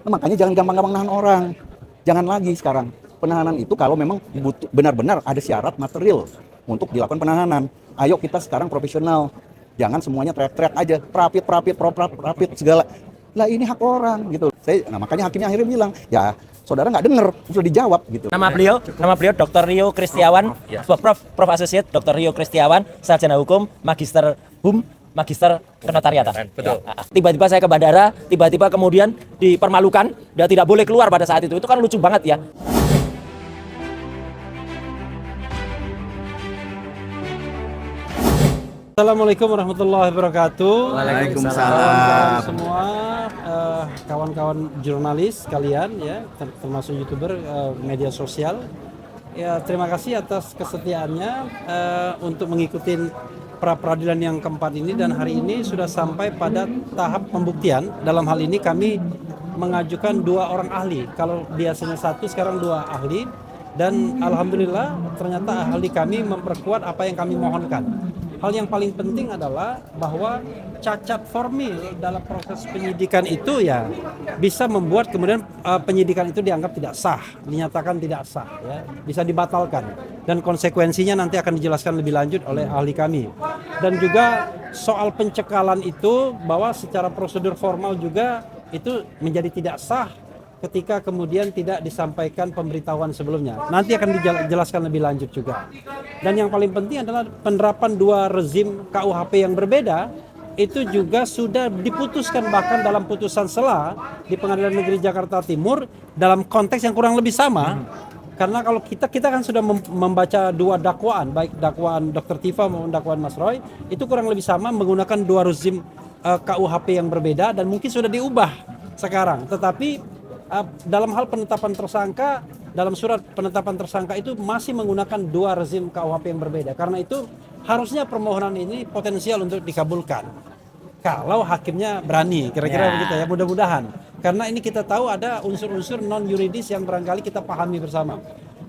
Nah, makanya jangan gampang-gampang nahan orang. Jangan lagi sekarang. Penahanan itu kalau memang benar-benar ada syarat material untuk dilakukan penahanan. Ayo kita sekarang profesional. Jangan semuanya teriak-teriak aja, rapid segala. Lah ini hak orang gitu. Nah makanya hakimnya akhirnya bilang, ya saudara nggak dengar, sudah dijawab gitu. Nama beliau Dr. Rio Kristiawan, Prof Associate Dr. Rio Kristiawan, sarjana hukum, magister HUM, magister kenotariatan. Betul. Ya. Tiba-tiba saya ke bandara, tiba-tiba kemudian dipermalukan, dia tidak boleh keluar pada saat itu. Itu kan lucu banget ya. Assalamualaikum warahmatullahi wabarakatuh. Waalaikumsalam. Semua kawan-kawan jurnalis kalian ya, termasuk YouTuber media sosial. Ya, terima kasih atas kesetiaannya untuk mengikuti pra peradilan yang keempat ini, dan hari ini sudah sampai pada tahap pembuktian. Dalam hal ini kami mengajukan 2 orang ahli. Kalau biasanya 1, sekarang 2 ahli. Dan alhamdulillah ternyata ahli kami memperkuat apa yang kami mohonkan. Hal yang paling penting adalah bahwa cacat formil dalam proses penyidikan itu ya bisa membuat kemudian penyidikan itu dianggap tidak sah, dinyatakan tidak sah, ya, bisa dibatalkan, dan konsekuensinya nanti akan dijelaskan lebih lanjut oleh ahli kami. Dan juga soal pencekalan itu, bahwa secara prosedur formal juga itu menjadi tidak sah ketika kemudian tidak disampaikan pemberitahuan sebelumnya. Nanti akan dijelaskan lebih lanjut juga. Dan yang paling penting adalah penerapan 2 rezim KUHP yang berbeda, itu juga sudah diputuskan bahkan dalam putusan sela di Pengadilan Negeri Jakarta Timur dalam konteks yang kurang lebih sama. Karena kalau kita kan sudah membaca 2 dakwaan, baik dakwaan Dr. Tifa maupun dakwaan Mas Roy, itu kurang lebih sama menggunakan 2 rezim KUHP yang berbeda, dan mungkin sudah diubah sekarang. Tetapi dalam hal penetapan tersangka, dalam surat penetapan tersangka itu masih menggunakan 2 rezim KUHP yang berbeda. Karena itu harusnya permohonan ini potensial untuk dikabulkan kalau hakimnya berani, kira-kira begitu ya, mudah-mudahan. Karena ini kita tahu ada unsur-unsur non yuridis yang barangkali kita pahami bersama.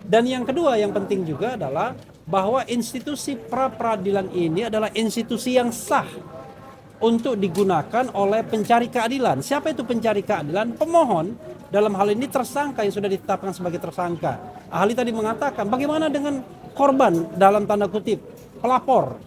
Dan yang kedua yang penting juga adalah bahwa institusi pra peradilan ini adalah institusi yang sah untuk digunakan oleh pencari keadilan. Siapa itu pencari keadilan? Pemohon, dalam hal ini tersangka yang sudah ditetapkan sebagai tersangka. Ahli tadi mengatakan, bagaimana dengan korban dalam tanda kutip, pelapor?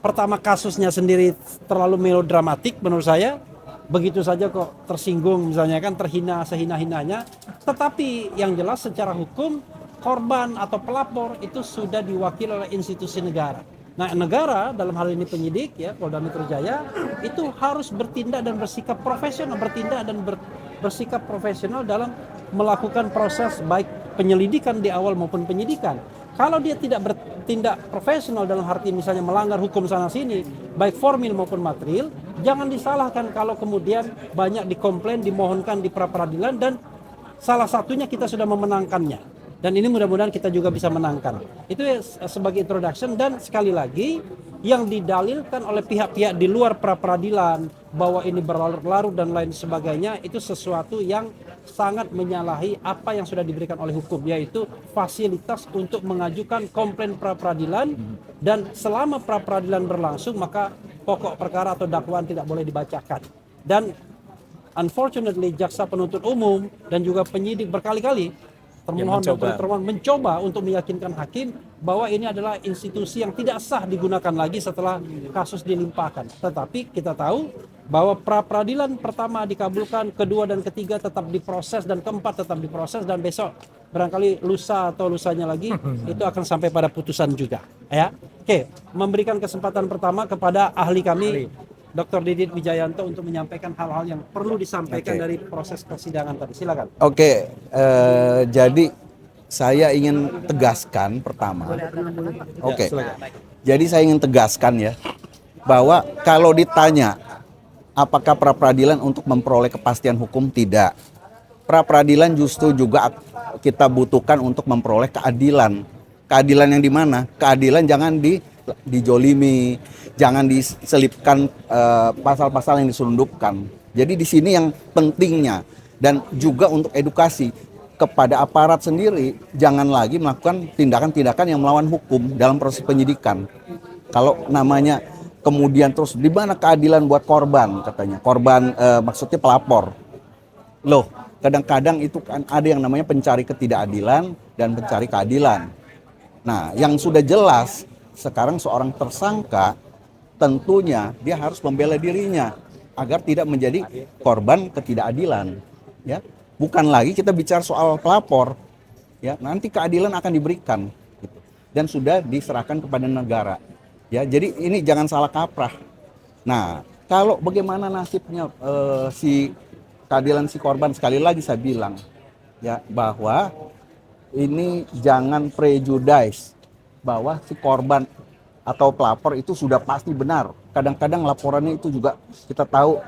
Pertama, kasusnya sendiri terlalu melodramatik menurut saya. Begitu saja kok tersinggung misalnya kan, terhina sehina-hinanya. Tetapi yang jelas secara hukum, korban atau pelapor itu sudah diwakili oleh institusi negara. Nah, negara dalam hal ini penyidik ya, Polda Metro Jaya itu harus bertindak dan bersikap profesional, bersikap profesional dalam melakukan proses baik penyelidikan di awal maupun penyidikan. Kalau dia tidak bertindak profesional dalam arti misalnya melanggar hukum sana sini, baik formil maupun material, jangan disalahkan kalau kemudian banyak dikomplain, dimohonkan di pra peradilan, dan salah satunya kita sudah memenangkannya. Dan ini mudah-mudahan kita juga bisa menangkan. Itu sebagai introduction, dan sekali lagi yang didalilkan oleh pihak-pihak di luar pra peradilan bahwa ini berlarut-larut dan lain sebagainya, itu sesuatu yang sangat menyalahi apa yang sudah diberikan oleh hukum, yaitu fasilitas untuk mengajukan komplain pra peradilan, dan selama pra peradilan berlangsung maka pokok perkara atau dakwaan tidak boleh dibacakan. Dan unfortunately jaksa penuntut umum dan juga penyidik berkali-kali termohon mencoba untuk meyakinkan hakim bahwa ini adalah institusi yang tidak sah digunakan lagi setelah kasus dilimpahkan. Tetapi kita tahu bahwa pra peradilan pertama dikabulkan, kedua dan ketiga tetap diproses, dan keempat tetap diproses, dan besok barangkali lusa atau lusanya lagi itu akan sampai pada putusan juga. Ya, oke, memberikan kesempatan pertama kepada ahli kami, Dr. Didit Wijayanto, untuk menyampaikan hal-hal yang perlu disampaikan dari proses persidangan tadi. Silakan. Jadi saya ingin tegaskan pertama. Jadi saya ingin tegaskan ya, bahwa kalau ditanya apakah pra peradilan untuk memperoleh kepastian hukum, tidak. Pra peradilan justru juga kita butuhkan untuk memperoleh keadilan. Keadilan yang di mana? Keadilan jangan dijolimi, jangan diselipkan pasal-pasal yang diselundupkan. Jadi di sini yang pentingnya, dan juga untuk edukasi kepada aparat sendiri, jangan lagi melakukan tindakan-tindakan yang melawan hukum dalam proses penyidikan. Kalau namanya kemudian terus di mana keadilan buat korban, katanya korban maksudnya pelapor. Loh, Kadang-kadang itu kan ada yang namanya pencari ketidakadilan dan pencari keadilan. Nah, yang sudah jelas sekarang seorang tersangka tentunya dia harus membela dirinya agar tidak menjadi korban ketidakadilan. Ya, bukan lagi kita bicara soal pelapor. Ya, nanti keadilan akan diberikan gitu. Dan sudah diserahkan kepada negara. Ya, jadi ini jangan salah kaprah. Nah, kalau bagaimana nasibnya si keadilan si korban, sekali lagi saya bilang ya bahwa ini jangan prejudice bahwa si korban atau pelapor itu sudah pasti benar. Kadang-kadang laporannya itu juga kita tahu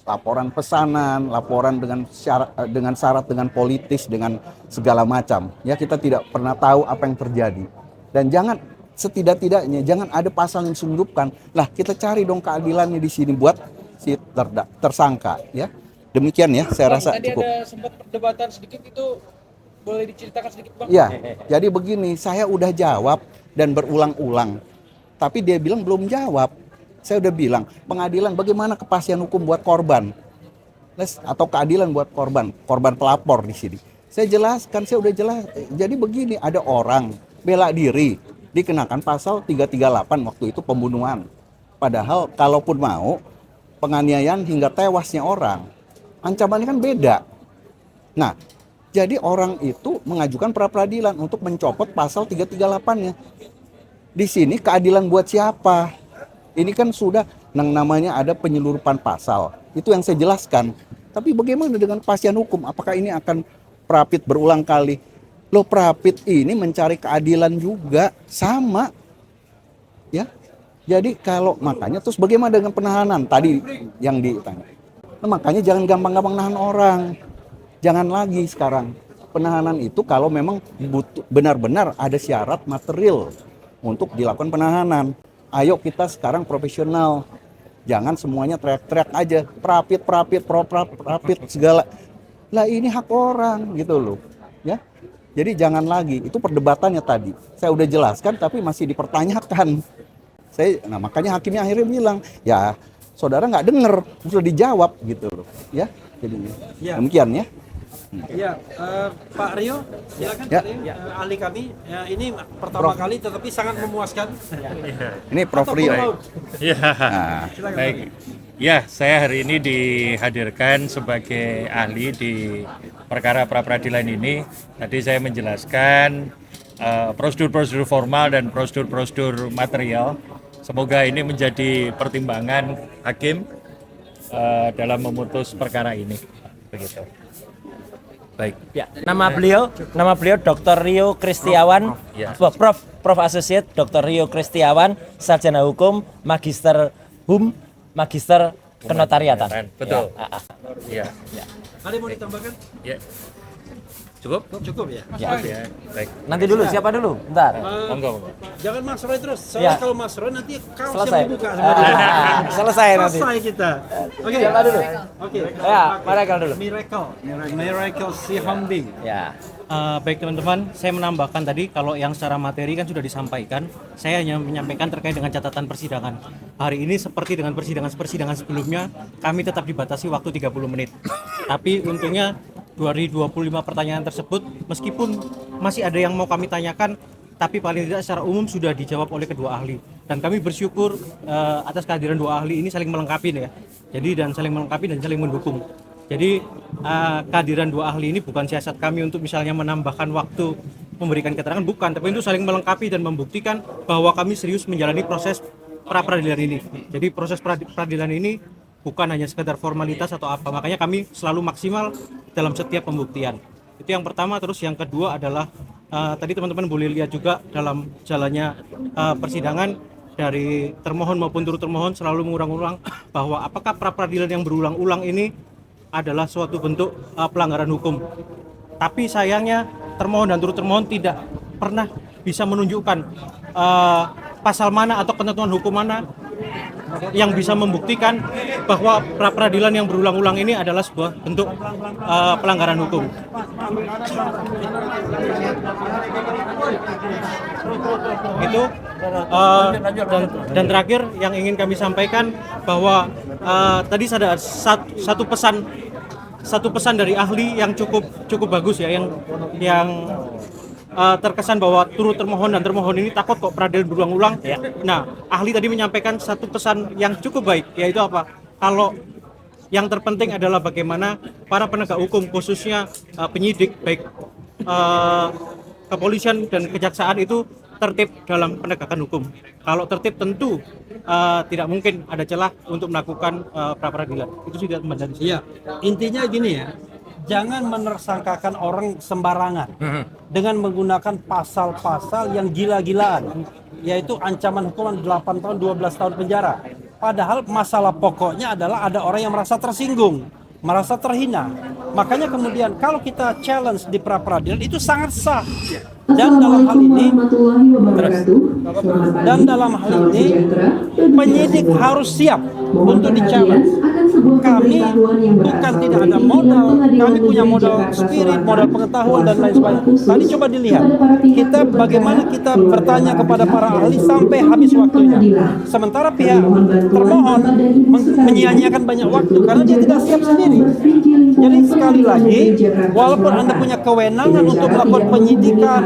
laporan pesanan, laporan dengan syarat dengan politis, dengan segala macam. Ya, kita tidak pernah tahu apa yang terjadi. Dan jangan setidak-tidaknya jangan ada pasal yang diselundupkan. Lah, kita cari dong keadilannya di sini buat si tersangka ya. Demikian ya, saya rasa tadi cukup. ada sempat perdebatan sedikit, itu boleh diceritakan sedikit Bang? Ya, jadi begini, saya udah jawab dan berulang-ulang. Tapi dia bilang belum jawab. Saya udah bilang, pengadilan bagaimana kepastian hukum buat korban? Atau keadilan buat korban pelapor di sini. Saya jelaskan, saya udah jelas. Jadi begini, ada orang bela diri, dikenakan pasal 338 waktu itu pembunuhan. Padahal kalaupun mau, penganiayaan hingga tewasnya orang, ancamannya kan beda. Nah, jadi orang itu mengajukan pra-peradilan untuk mencopot pasal 338-nya. Di sini keadilan buat siapa? Ini kan sudah yang namanya ada penyelurupan pasal. Itu yang saya jelaskan. Tapi bagaimana dengan kepastian hukum? Apakah ini akan Prapit berulang kali? Loh, Prapit ini mencari keadilan juga sama. Ya. Jadi kalau makanya terus bagaimana dengan penahanan tadi yang ditanya? Nah, makanya jangan gampang-gampang nahan orang. Jangan lagi sekarang. Penahanan itu kalau memang benar-benar ada syarat material untuk dilakukan penahanan. Ayo kita sekarang profesional. Jangan semuanya teriak-teriak aja. Prapit segala. Lah ini hak orang gitu loh. Ya. Jadi jangan lagi. Itu perdebatannya tadi. Saya udah jelaskan tapi masih dipertanyakan. Nah makanya hakimnya akhirnya bilang, ya saudara nggak denger, sudah dijawab gitu loh, ya. Jadi demikian ya. Ya, Pak Rio, silakan. Ya. Pak Rio, ahli kami. Ya, ini pertama kali tetapi sangat memuaskan. Ini Prof Rio. Ya, Nah, baik. Ya, saya hari ini dihadirkan sebagai ahli di perkara pra-peradilan ini. Tadi saya menjelaskan prosedur-prosedur formal dan prosedur-prosedur material. Semoga ini menjadi pertimbangan hakim dalam memutus perkara ini. Begitu. Baik. Ya, nama beliau Dr. Rio Kristiawan, Ya. Prof Associate Dr. Rio Kristiawan, sarjana hukum, magister HUM, magister kenotariatan. Betul. Ya. Ya. Ada yang mau ditambahkan? Ya. Cukup? Cukup ya. Ya. Ya. Baik. Nanti dulu, siapa dulu? Bentar. Monggo. Jangan Mas Roy terus. Soalnya Ya. kalau Mas Roy nanti kaos Selesai. yang dibuka sama dia. Selesai nanti. Selesai kita. Oke. Siapa dulu? Oke. Ya, Miracle dulu. Miracle si Hambing. Ya. Baik teman-teman, saya menambahkan tadi kalau yang secara materi kan sudah disampaikan. Saya hanya menyampaikan terkait dengan catatan persidangan. Hari ini seperti dengan persidangan sebelumnya, kami tetap dibatasi waktu 30 menit. Tapi untungnya dari 25 pertanyaan tersebut, meskipun masih ada yang mau kami tanyakan, tapi paling tidak secara umum sudah dijawab oleh kedua ahli. Dan kami bersyukur atas kehadiran dua ahli ini saling melengkapi ya. Jadi dan saling melengkapi dan saling mendukung. Jadi kehadiran dua ahli ini bukan siasat kami untuk misalnya menambahkan waktu memberikan keterangan, bukan, tapi itu saling melengkapi dan membuktikan bahwa kami serius menjalani proses pra-peradilan ini. Jadi proses peradilan ini bukan hanya sekedar formalitas atau apa, makanya kami selalu maksimal dalam setiap pembuktian. Itu yang pertama. Terus yang kedua adalah tadi teman-teman boleh lihat juga dalam jalannya persidangan dari termohon maupun turut termohon selalu mengulang-ulang bahwa apakah pra-peradilan yang berulang-ulang ini adalah suatu bentuk pelanggaran hukum. Tapi sayangnya termohon dan turut termohon tidak pernah bisa menunjukkan pasal mana atau ketentuan hukum mana yang bisa membuktikan bahwa pra-peradilan yang berulang-ulang ini adalah sebuah bentuk pelanggaran hukum. Itu dan terakhir yang ingin kami sampaikan bahwa tadi ada satu pesan satu pesan dari ahli yang cukup bagus ya, yang terkesan bahwa turut termohon dan termohon ini takut kok peradilan berulang-ulang. Nah, ahli tadi menyampaikan satu pesan yang cukup baik, yaitu apa? Kalau yang terpenting adalah bagaimana para penegak hukum, khususnya penyidik, baik kepolisian dan kejaksaan itu tertib dalam penegakan hukum. Kalau tertib tentu tidak mungkin ada celah untuk melakukan pra-peradilan. Itu sudah menjadi. Iya, intinya gini ya, jangan menersangkakan orang sembarangan dengan menggunakan pasal-pasal yang gila-gilaan, yaitu ancaman hukuman 8 tahun 12 tahun penjara. Padahal masalah pokoknya adalah ada orang yang merasa tersinggung, merasa terhina. Makanya kemudian kalau kita challenge di pra-peradilan itu sangat sah. Dan dalam hal ini, penyidik harus siap untuk di-challenge. Kami bukan tidak ada modal, kami punya modal spirit, modal pengetahuan dan lain sebagainya. Tadi coba dilihat, bagaimana kita bertanya kepada para ahli sampai habis waktunya. Sementara pihak termohon menyia-nyiakan banyak waktu karena dia tidak siap sendiri. Jadi sekali lagi, walaupun Anda punya kewenangan untuk melakukan penyidikan,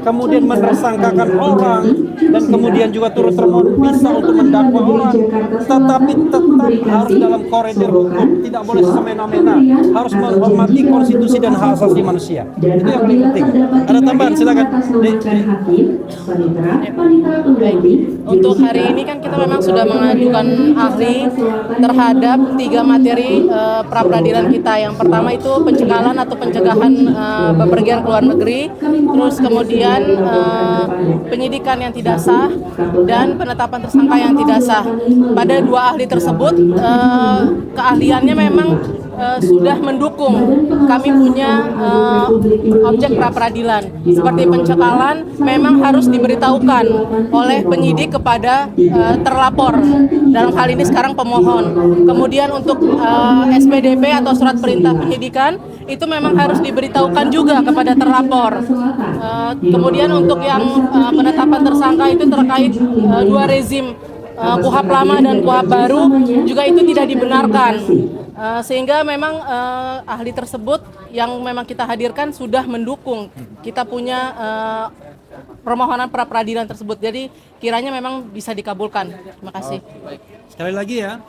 kemudian menersangkakan orang, dan kemudian juga turut termohon bisa untuk mendakwa orang, tetapi tetap harus dalam koridor hukum, tidak boleh semena-mena, harus menghormati konstitusi dan hak asasi manusia. Itu yang paling penting. Ada tambahan, silakan. Untuk hari ini kan kita memang sudah mengajukan ahli terhadap 3 materi pra-peradilan kita. Yang pertama itu pencekalan atau pencegahan bepergian ke luar negeri, terus kemudian penyidikan yang tidak sah dan penetapan tersangka yang tidak sah. Pada 2 ahli tersebut keahliannya memang sudah mendukung kami punya objek pra-peradilan. Seperti pencekalan memang harus diberitahukan oleh penyidik kepada terlapor, dalam hal ini sekarang pemohon. Kemudian untuk SPDP atau surat perintah penyidikan itu memang harus diberitahukan juga kepada terlapor. Kemudian untuk yang penetapan tersangka itu terkait 2 rezim, KUHP lama dan KUHP baru, juga itu tidak dibenarkan. Sehingga memang ahli tersebut yang memang kita hadirkan sudah mendukung kita punya permohonan pra-peradilan tersebut. Jadi kiranya memang bisa dikabulkan. Terima kasih. Sekali lagi ya,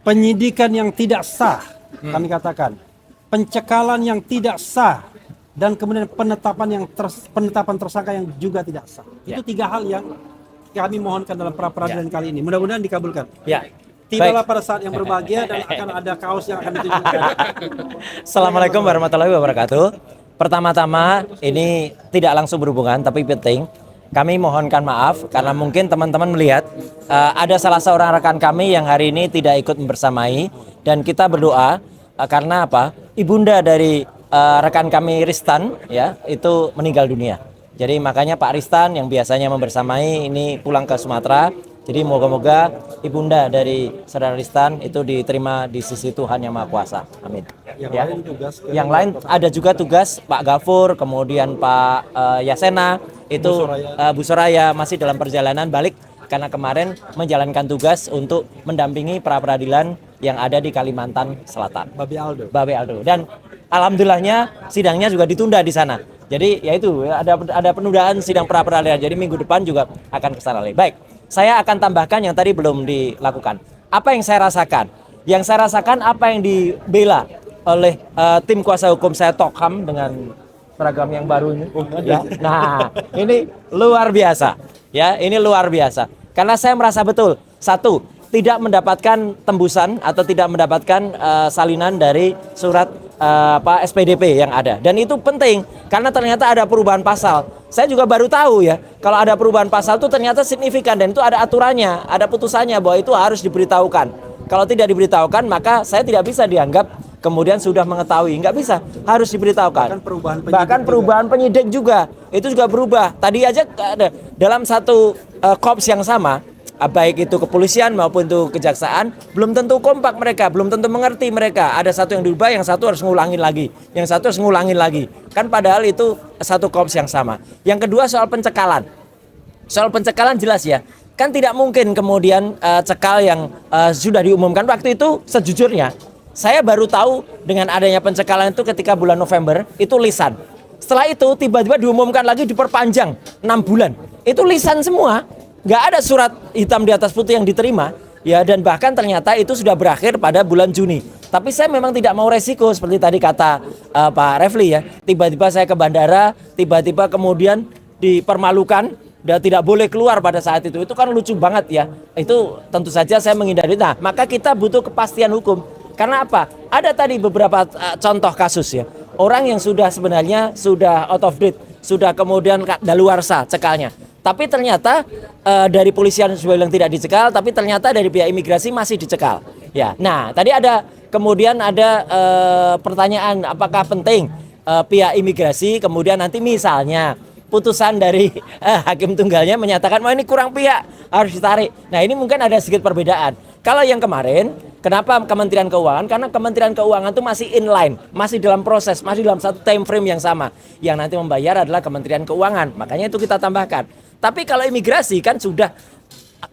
penyidikan yang tidak sah, kami katakan, pencekalan yang tidak sah, dan kemudian penetapan tersangka yang juga tidak sah. Itu 3 hal yang kami mohonkan dalam pra-peradilan kali ini. Mudah-mudahan dikabulkan. Ya. Tibalah pada saat yang berbahagia dan akan ada kaos yang akan ditunjukkan. Assalamualaikum warahmatullahi wabarakatuh. Pertama-tama ini tidak langsung berhubungan tapi penting. Kami mohonkan maaf karena mungkin teman-teman melihat ada salah seorang rekan kami yang hari ini tidak ikut membersamai, dan kita berdoa karena apa? Ibunda dari rekan kami Ristan ya itu meninggal dunia. Jadi makanya Pak Ristan yang biasanya membersamai ini pulang ke Sumatera. Jadi moga-moga ibunda dari saudara Ristan itu diterima di sisi Tuhan Yang Maha Kuasa. Amin. Yang lain ada juga tugas Pak Gafur, kemudian Pak Yasena, itu Bu Soraya masih dalam perjalanan balik karena kemarin menjalankan tugas untuk mendampingi pra-peradilan yang ada di Kalimantan Selatan. Babe Aldo. Dan alhamdulillahnya sidangnya juga ditunda di sana. Jadi yaitu ada penundaan sidang pra-peradilan. Jadi minggu depan juga akan ke sana lagi. Baik. Saya akan tambahkan yang tadi belum dilakukan. Apa yang saya rasakan? Yang saya rasakan apa yang dibela oleh tim kuasa hukum saya Tokham dengan seragam yang baru ini. Ya. Nah, ini luar biasa. Ya, ini luar biasa. Karena saya merasa betul, satu, tidak mendapatkan tembusan atau tidak mendapatkan salinan dari surat SPDP yang ada. Dan itu penting karena ternyata ada perubahan pasal. Saya juga baru tahu ya, kalau ada perubahan pasal itu ternyata signifikan dan itu ada aturannya, ada putusannya bahwa itu harus diberitahukan. Kalau tidak diberitahukan maka saya tidak bisa dianggap kemudian sudah mengetahui, nggak bisa, harus diberitahukan. Bahkan perubahan penyidik juga, itu juga berubah. Tadi aja ada dalam satu korps yang sama, baik itu kepolisian maupun itu kejaksaan, belum tentu kompak mereka, belum tentu mengerti mereka. Ada satu yang diubah, yang satu harus ngulangin lagi, yang satu harus ngulangin lagi. Kan padahal itu satu korps yang sama. Yang kedua soal pencekalan. Soal pencekalan jelas ya, kan tidak mungkin kemudian cekal yang sudah diumumkan waktu itu sejujurnya. Saya baru tahu dengan adanya pencekalan itu ketika bulan November, itu lisan. Setelah itu tiba-tiba diumumkan lagi diperpanjang 6 bulan. Itu lisan semua, nggak ada surat hitam di atas putih yang diterima. Ya, dan bahkan ternyata itu sudah berakhir pada bulan Juni. Tapi saya memang tidak mau resiko seperti tadi kata Pak Refli ya. Tiba-tiba saya ke bandara, tiba-tiba kemudian dipermalukan dan tidak boleh keluar pada saat itu. Itu kan lucu banget ya. Itu tentu saja saya menghindari. Nah, maka kita butuh kepastian hukum. Karena apa? Ada tadi beberapa contoh kasus ya. Orang yang sudah sebenarnya sudah out of date, sudah kemudian daluarsa cekalnya. Tapi ternyata dari polisian sudah bilang tidak dicekal, tapi ternyata dari pihak imigrasi masih dicekal. Ya. Nah, tadi kemudian ada pertanyaan apakah penting pihak imigrasi kemudian nanti misalnya putusan dari hakim tunggalnya menyatakan ini kurang pihak, harus ditarik. Nah, ini mungkin ada sedikit perbedaan. Kalau yang kemarin, kenapa Kementerian Keuangan? Karena Kementerian Keuangan itu masih inline, masih dalam proses, masih dalam satu time frame yang sama. Yang nanti membayar adalah Kementerian Keuangan. Makanya itu kita tambahkan. Tapi kalau imigrasi kan sudah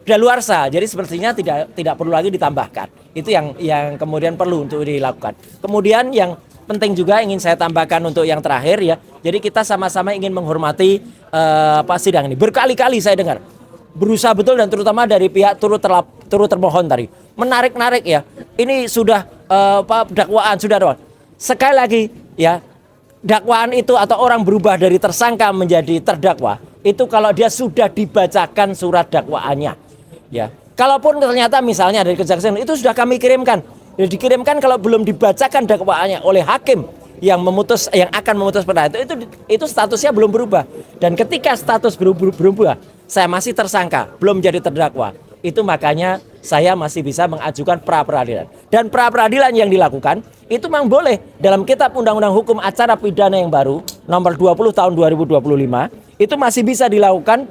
daluarsa, jadi sepertinya tidak perlu lagi ditambahkan. Itu yang kemudian perlu untuk dilakukan. Kemudian yang penting juga ingin saya tambahkan untuk yang terakhir ya. Jadi kita sama-sama ingin menghormati sidang ini. Berkali-kali saya dengar berusaha betul dan terutama dari pihak turut termohon tadi menarik-narik ya. Ini sudah dakwaan sudah doang. Sekali lagi ya, dakwaan itu atau orang berubah dari tersangka menjadi terdakwa itu kalau dia sudah dibacakan surat dakwaannya ya. Kalaupun ternyata misalnya dari kejaksaan itu sudah kami kirimkan. Ya, dikirimkan kalau belum dibacakan dakwaannya oleh hakim yang akan memutus perkara itu statusnya belum berubah. Dan ketika status berubah, saya masih tersangka, belum jadi terdakwa. Itu makanya saya masih bisa mengajukan pra peradilan. Dan pra peradilan yang dilakukan itu memang boleh dalam Kitab Undang-Undang Hukum Acara Pidana yang baru nomor 20 tahun 2025 itu masih bisa dilakukan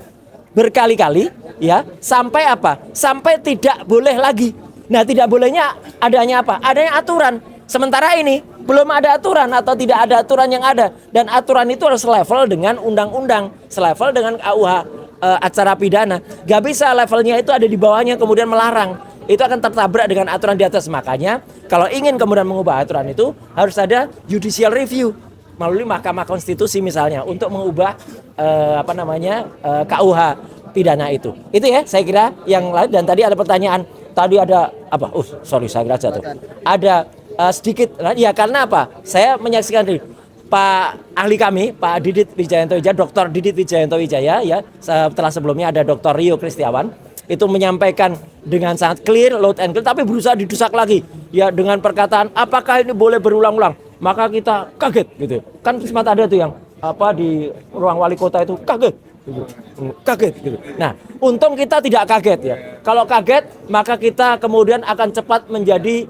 berkali-kali ya, sampai apa? Sampai tidak boleh lagi. Nah, tidak bolehnya adanya apa? Adanya aturan. Sementara ini belum ada aturan atau tidak ada aturan yang ada. Dan aturan itu harus selevel dengan undang-undang, selevel dengan KUH acara pidana. Gak bisa levelnya itu ada di bawahnya kemudian melarang. Itu akan tertabrak dengan aturan di atas. Makanya kalau ingin kemudian mengubah aturan itu harus ada judicial review melalui Mahkamah Konstitusi misalnya untuk mengubah KUH pidana itu. Itu ya saya kira yang lain. Dan tadi ada pertanyaan. Tadi ada apa? Saya kira jatuh. Ada sedikit. Ya karena apa? Saya menyaksikan tadi Pak ahli kami, Pak Didit Wijayanto Wijaya, Dr. Didit Wijayanto Wijaya ya. Setelah sebelumnya ada Dr. Rio Kristiawan. Itu menyampaikan dengan sangat clear, loud and clear, tapi berusaha didesak lagi ya dengan perkataan apakah ini boleh berulang-ulang. Maka kita kaget gitu. Kan sempat ada tuh yang di ruang wali kota itu kaget gitu. Nah, untung kita tidak kaget ya. Kalau kaget, maka kita kemudian akan cepat menjadi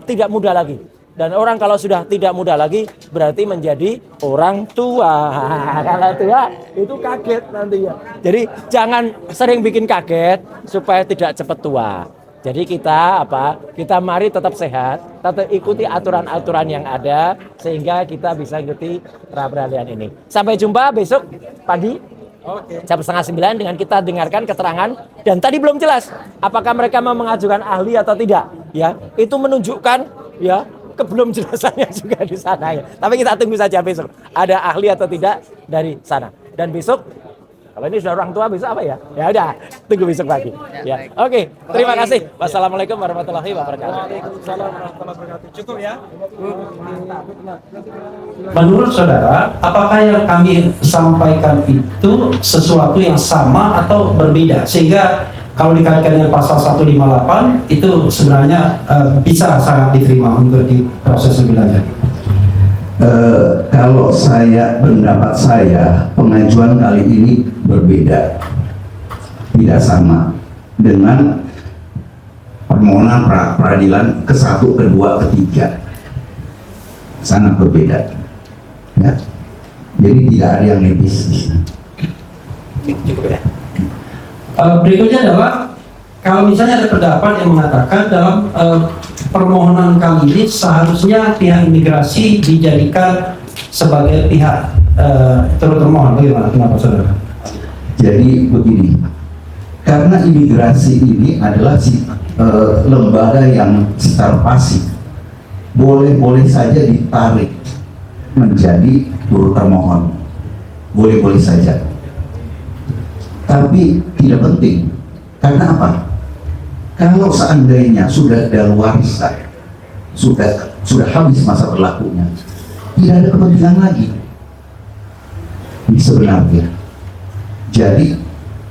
tidak muda lagi. Dan orang kalau sudah tidak muda lagi berarti menjadi orang tua. Kalau tua itu kaget nanti ya. Jadi jangan sering bikin kaget supaya tidak cepat tua. Jadi kita mari tetap sehat, tetap ikuti aturan-aturan yang ada sehingga kita bisa ikuti pra peradilan ini. Sampai jumpa besok pagi jam 8:30 dengan kita dengarkan keterangan. Dan tadi belum jelas apakah mereka mau mengajukan ahli atau tidak. Ya, itu menunjukkan ya kebelum jelasannya juga di sana ya. Tapi kita tunggu saja besok ada ahli atau tidak dari sana. Dan besok kalau ini sudah orang tua besok apa ya? Ya udah, tunggu besok pagi. Ya. Oke, terima kasih. Wassalamualaikum warahmatullahi wabarakatuh. Waalaikumsalam warahmatullahi wabarakatuh. Cukup ya. Menurut saudara, apakah yang kami sampaikan itu sesuatu yang sama atau berbeda? Sehingga kalau dikaitkan dengan pasal 158 itu sebenarnya bisa sangat diterima untuk diproses lebih lanjut. Kalau pendapat saya, pengajuan kali ini berbeda, tidak sama dengan permohonan peradilan ke-1, ke-2, ke-3, sangat berbeda. Ya, jadi tidak ada yang lebih. Berikutnya adalah kalau misalnya ada pendapat yang mengatakan dalam permohonan kali ini seharusnya pihak imigrasi dijadikan sebagai pihak turut termohon. Bagaimana? Kenapa saudara? Jadi begini, karena imigrasi ini adalah lembaga yang secara pasif boleh-boleh saja ditarik menjadi turut termohon, boleh-boleh saja, tapi tidak penting. Karena apa? Kalau seandainya sudah daluarsa, sudah habis masa berlakunya, tidak ada kepentingan lagi sebenarnya. Jadi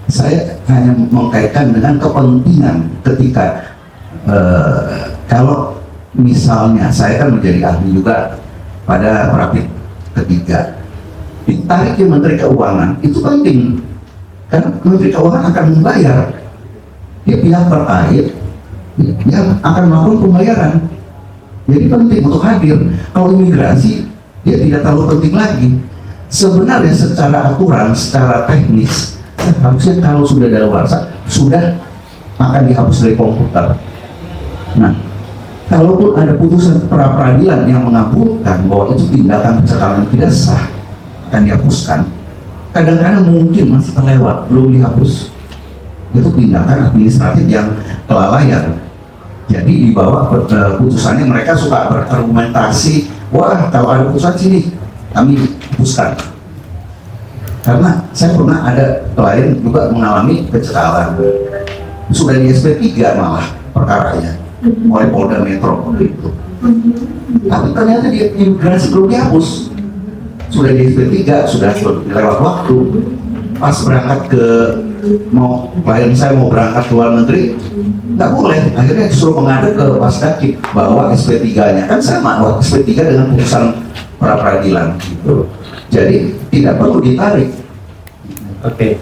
saya hanya mengkaitkan dengan kepentingan ketika kalau misalnya saya kan menjadi ahli juga pada Prapit ketiga, ditariknya Menteri Keuangan itu penting karena Menteri Keuangan akan membayar, dia pihak terkait yang akan melakukan pembayaran, jadi penting untuk hadir. Kalau imigrasi dia tidak terlalu penting lagi. Sebenarnya secara aturan, secara teknis harusnya kalau sudah daluarsa sudah akan dihapus dari komputer. Nah, kalaupun ada putusan pra peradilan yang mengabulkan bahwa itu tindakan pencekalan tidak sah, akan dihapuskan. Kadang-kadang mungkin masih terlewat, belum dihapus. Itu tindakan administratif yang kelalaian. Jadi di bawah putusannya mereka suka berargumentasi, wah kalau ada putusan sini kami hapuskan. Karena saya pernah ada klien juga mengalami pencekalan, sudah di SP3 malah perkaranya oleh Polda Metro itu, tapi ternyata di imigrasi belum dihapus, sudah di SP3, sudah lewat waktu. Pas berangkat ke klien saya mau berangkat ke luar negeri, nggak boleh, akhirnya disuruh menghadap ke Wasdaki bahwa SP3-nya kan sama, SP3 dengan putusan pra peradilan gitu. Jadi tidak perlu ditarik. Oke.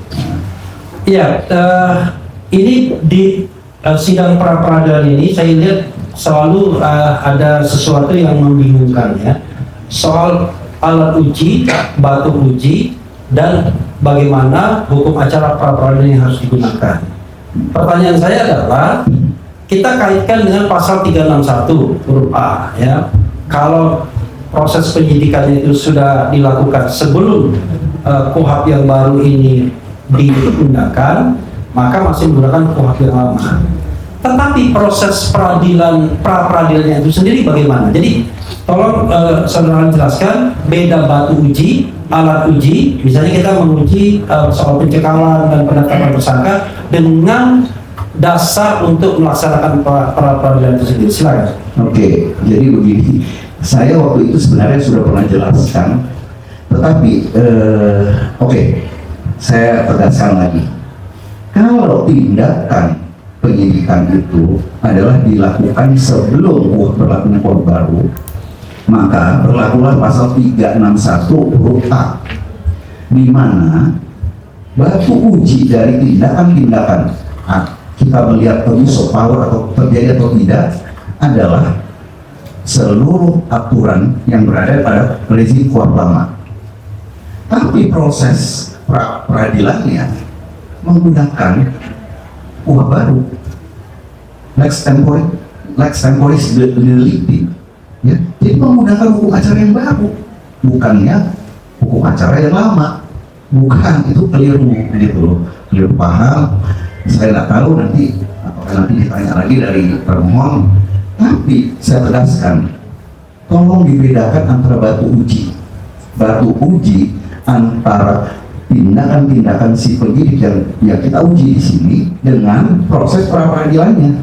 Iya, ini di sidang pra peradilan ini saya lihat selalu ada sesuatu yang membingungkan ya, soal alat uji, batu uji, dan bagaimana hukum acara pra peradilan yang harus digunakan. Pertanyaan saya adalah, kita kaitkan dengan pasal 361 huruf A ya. Kalau proses penyidikannya itu sudah dilakukan sebelum KUHP yang baru ini digunakan, maka masih menggunakan KUHP yang lama. Tetapi proses peradilan pra peradilannya itu sendiri bagaimana? Jadi tolong saudara jelaskan beda batu uji, alat uji. Misalnya kita menguji soal pencekalan dan penetapan tersangka dengan dasar untuk melaksanakan pra peradilan itu sendiri. Silakan. Oke, jadi begini. Saya waktu itu sebenarnya sudah pernah jelaskan, tetapi saya tegaskan lagi. Kalau tindakan penyidikan itu adalah dilakukan sebelum berlakunya KUHP baru, maka berlakulah pasal 361 huruf A, di mana batu uji dari tindakan-tindakan kita melihat abuse of power atau terjadi atau tidak adalah seluruh aturan yang berada pada rezim KUHP lama. Tapi proses peradilannya menggunakan KUHP baru, lex temporis delicti, ya. Jadi menggunakan hukum acara yang baru, bukannya hukum acara yang lama. Bukan, itu keliru gitu loh, keliru paham. Saya nggak tahu nanti ditanya lagi dari termohon. Tapi saya tegaskan, tolong dibedakan antara batu uji antara tindakan-tindakan si penyidik yang kita uji di sini dengan proses pra peradilannya.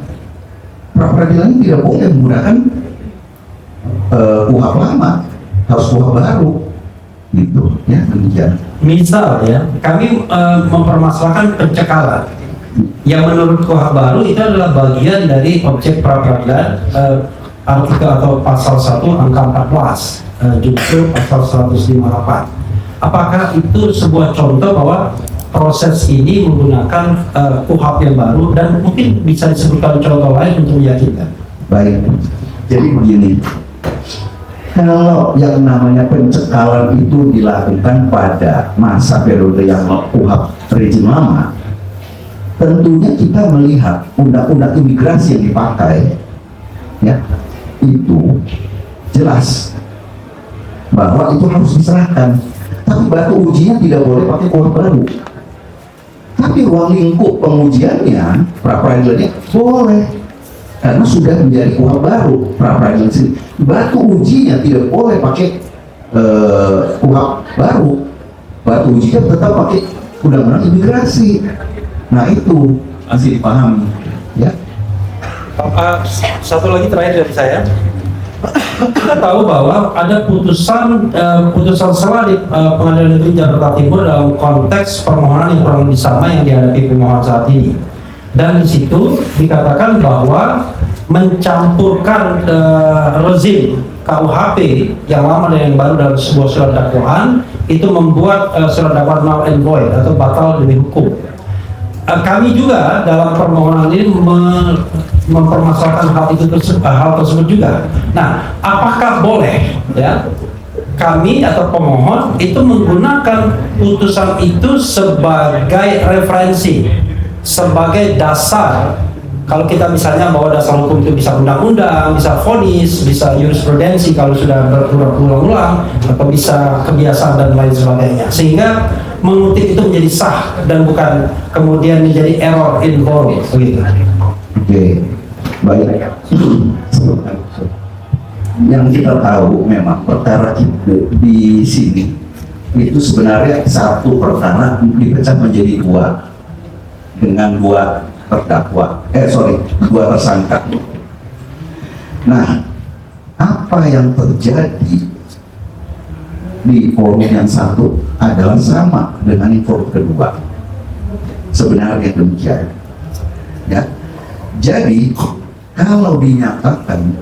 Pra peradilannya tidak boleh menggunakan KUHP lama, harus KUHP baru, gitu ya, demikian. Misal ya, kami mempermasalahkan pencekalan yang menurut KUHP baru itu adalah bagian dari objek pra peradilan, artikel atau pasal 1 angka 14 justru pasal 158. Apakah itu sebuah contoh bahwa proses ini menggunakan KUHP yang baru, dan mungkin bisa disebutkan contoh lain untuk meyakinkan? Baik, jadi begini, kalau yang namanya pencekalan itu dilakukan pada masa periode yang KUHP rezim lama, tentunya kita melihat undang-undang imigrasi yang dipakai, ya, itu jelas bahwa itu harus diserahkan. Tapi batu ujinya tidak boleh pakai KUHP baru. Tapi ruang lingkup pengujiannya, pra peradilannya boleh. karena sudah menjadi KUHP baru pra peradilan sendiri. Batu ujinya tidak boleh pakai KUHP baru, batu ujinya tetap pakai undang-undang imigrasi. Nah itu masih dipahami ya. Satu lagi terakhir dari saya, kita tahu bahwa ada putusan selah di Pengadilan Negeri Jakarta Timur dalam konteks permohonan yang kurang lebih sama yang dihadapi pemohon saat ini, dan di situ dikatakan bahwa mencampurkan rezim KUHP yang lama dan yang baru dalam sebuah surat dakwaan itu membuat surat dakwaan null and void atau batal demi hukum. Kami juga dalam permohonan ini mempermasalahkan hal tersebut juga. Nah, apakah boleh ya kami atau pemohon itu menggunakan putusan itu sebagai referensi, sebagai dasar? Kalau kita misalnya bahwa dasar hukum itu bisa undang-undang, bisa vonis, bisa jurisprudensi kalau sudah berulang-ulang, atau bisa kebiasaan dan lain sebagainya, sehingga mengutip itu menjadi sah dan bukan kemudian menjadi error in vogue begitu. Oke, baik. Yang kita tahu memang perkara di sini itu sebenarnya satu perkara dipecah menjadi dua dengan dua terdakwa, dua tersangka. Nah, apa yang terjadi di forum yang satu adalah sama dengan yang forum kedua. Sebenarnya demikian. Ya. Jadi, kalau dinyatakan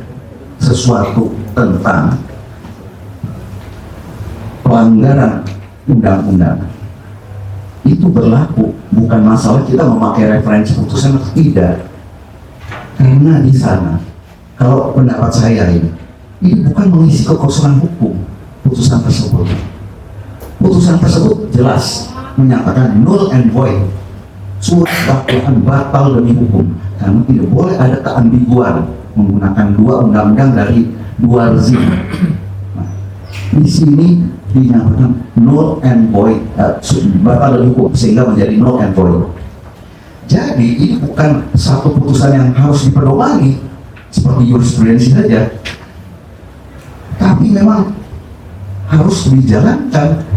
sesuatu tentang pelanggaran undang-undang, itu berlaku, bukan masalah kita memakai referensi putusan atau tidak. Karena di sana, kalau pendapat saya ini bukan mengisi kekosongan hukum putusan tersebut. Putusan tersebut jelas menyatakan null and void, surat dakwaan batal demi hukum, karena tidak boleh ada keambiguan menggunakan dua undang-undang dari dua rezim. Nah, di sini dinyatakan null and void, batal demi hukum, sehingga menjadi null and void. Jadi ini bukan satu putusan yang harus dipedomani seperti jurisprudensi saja, tapi memang harus dijalankan.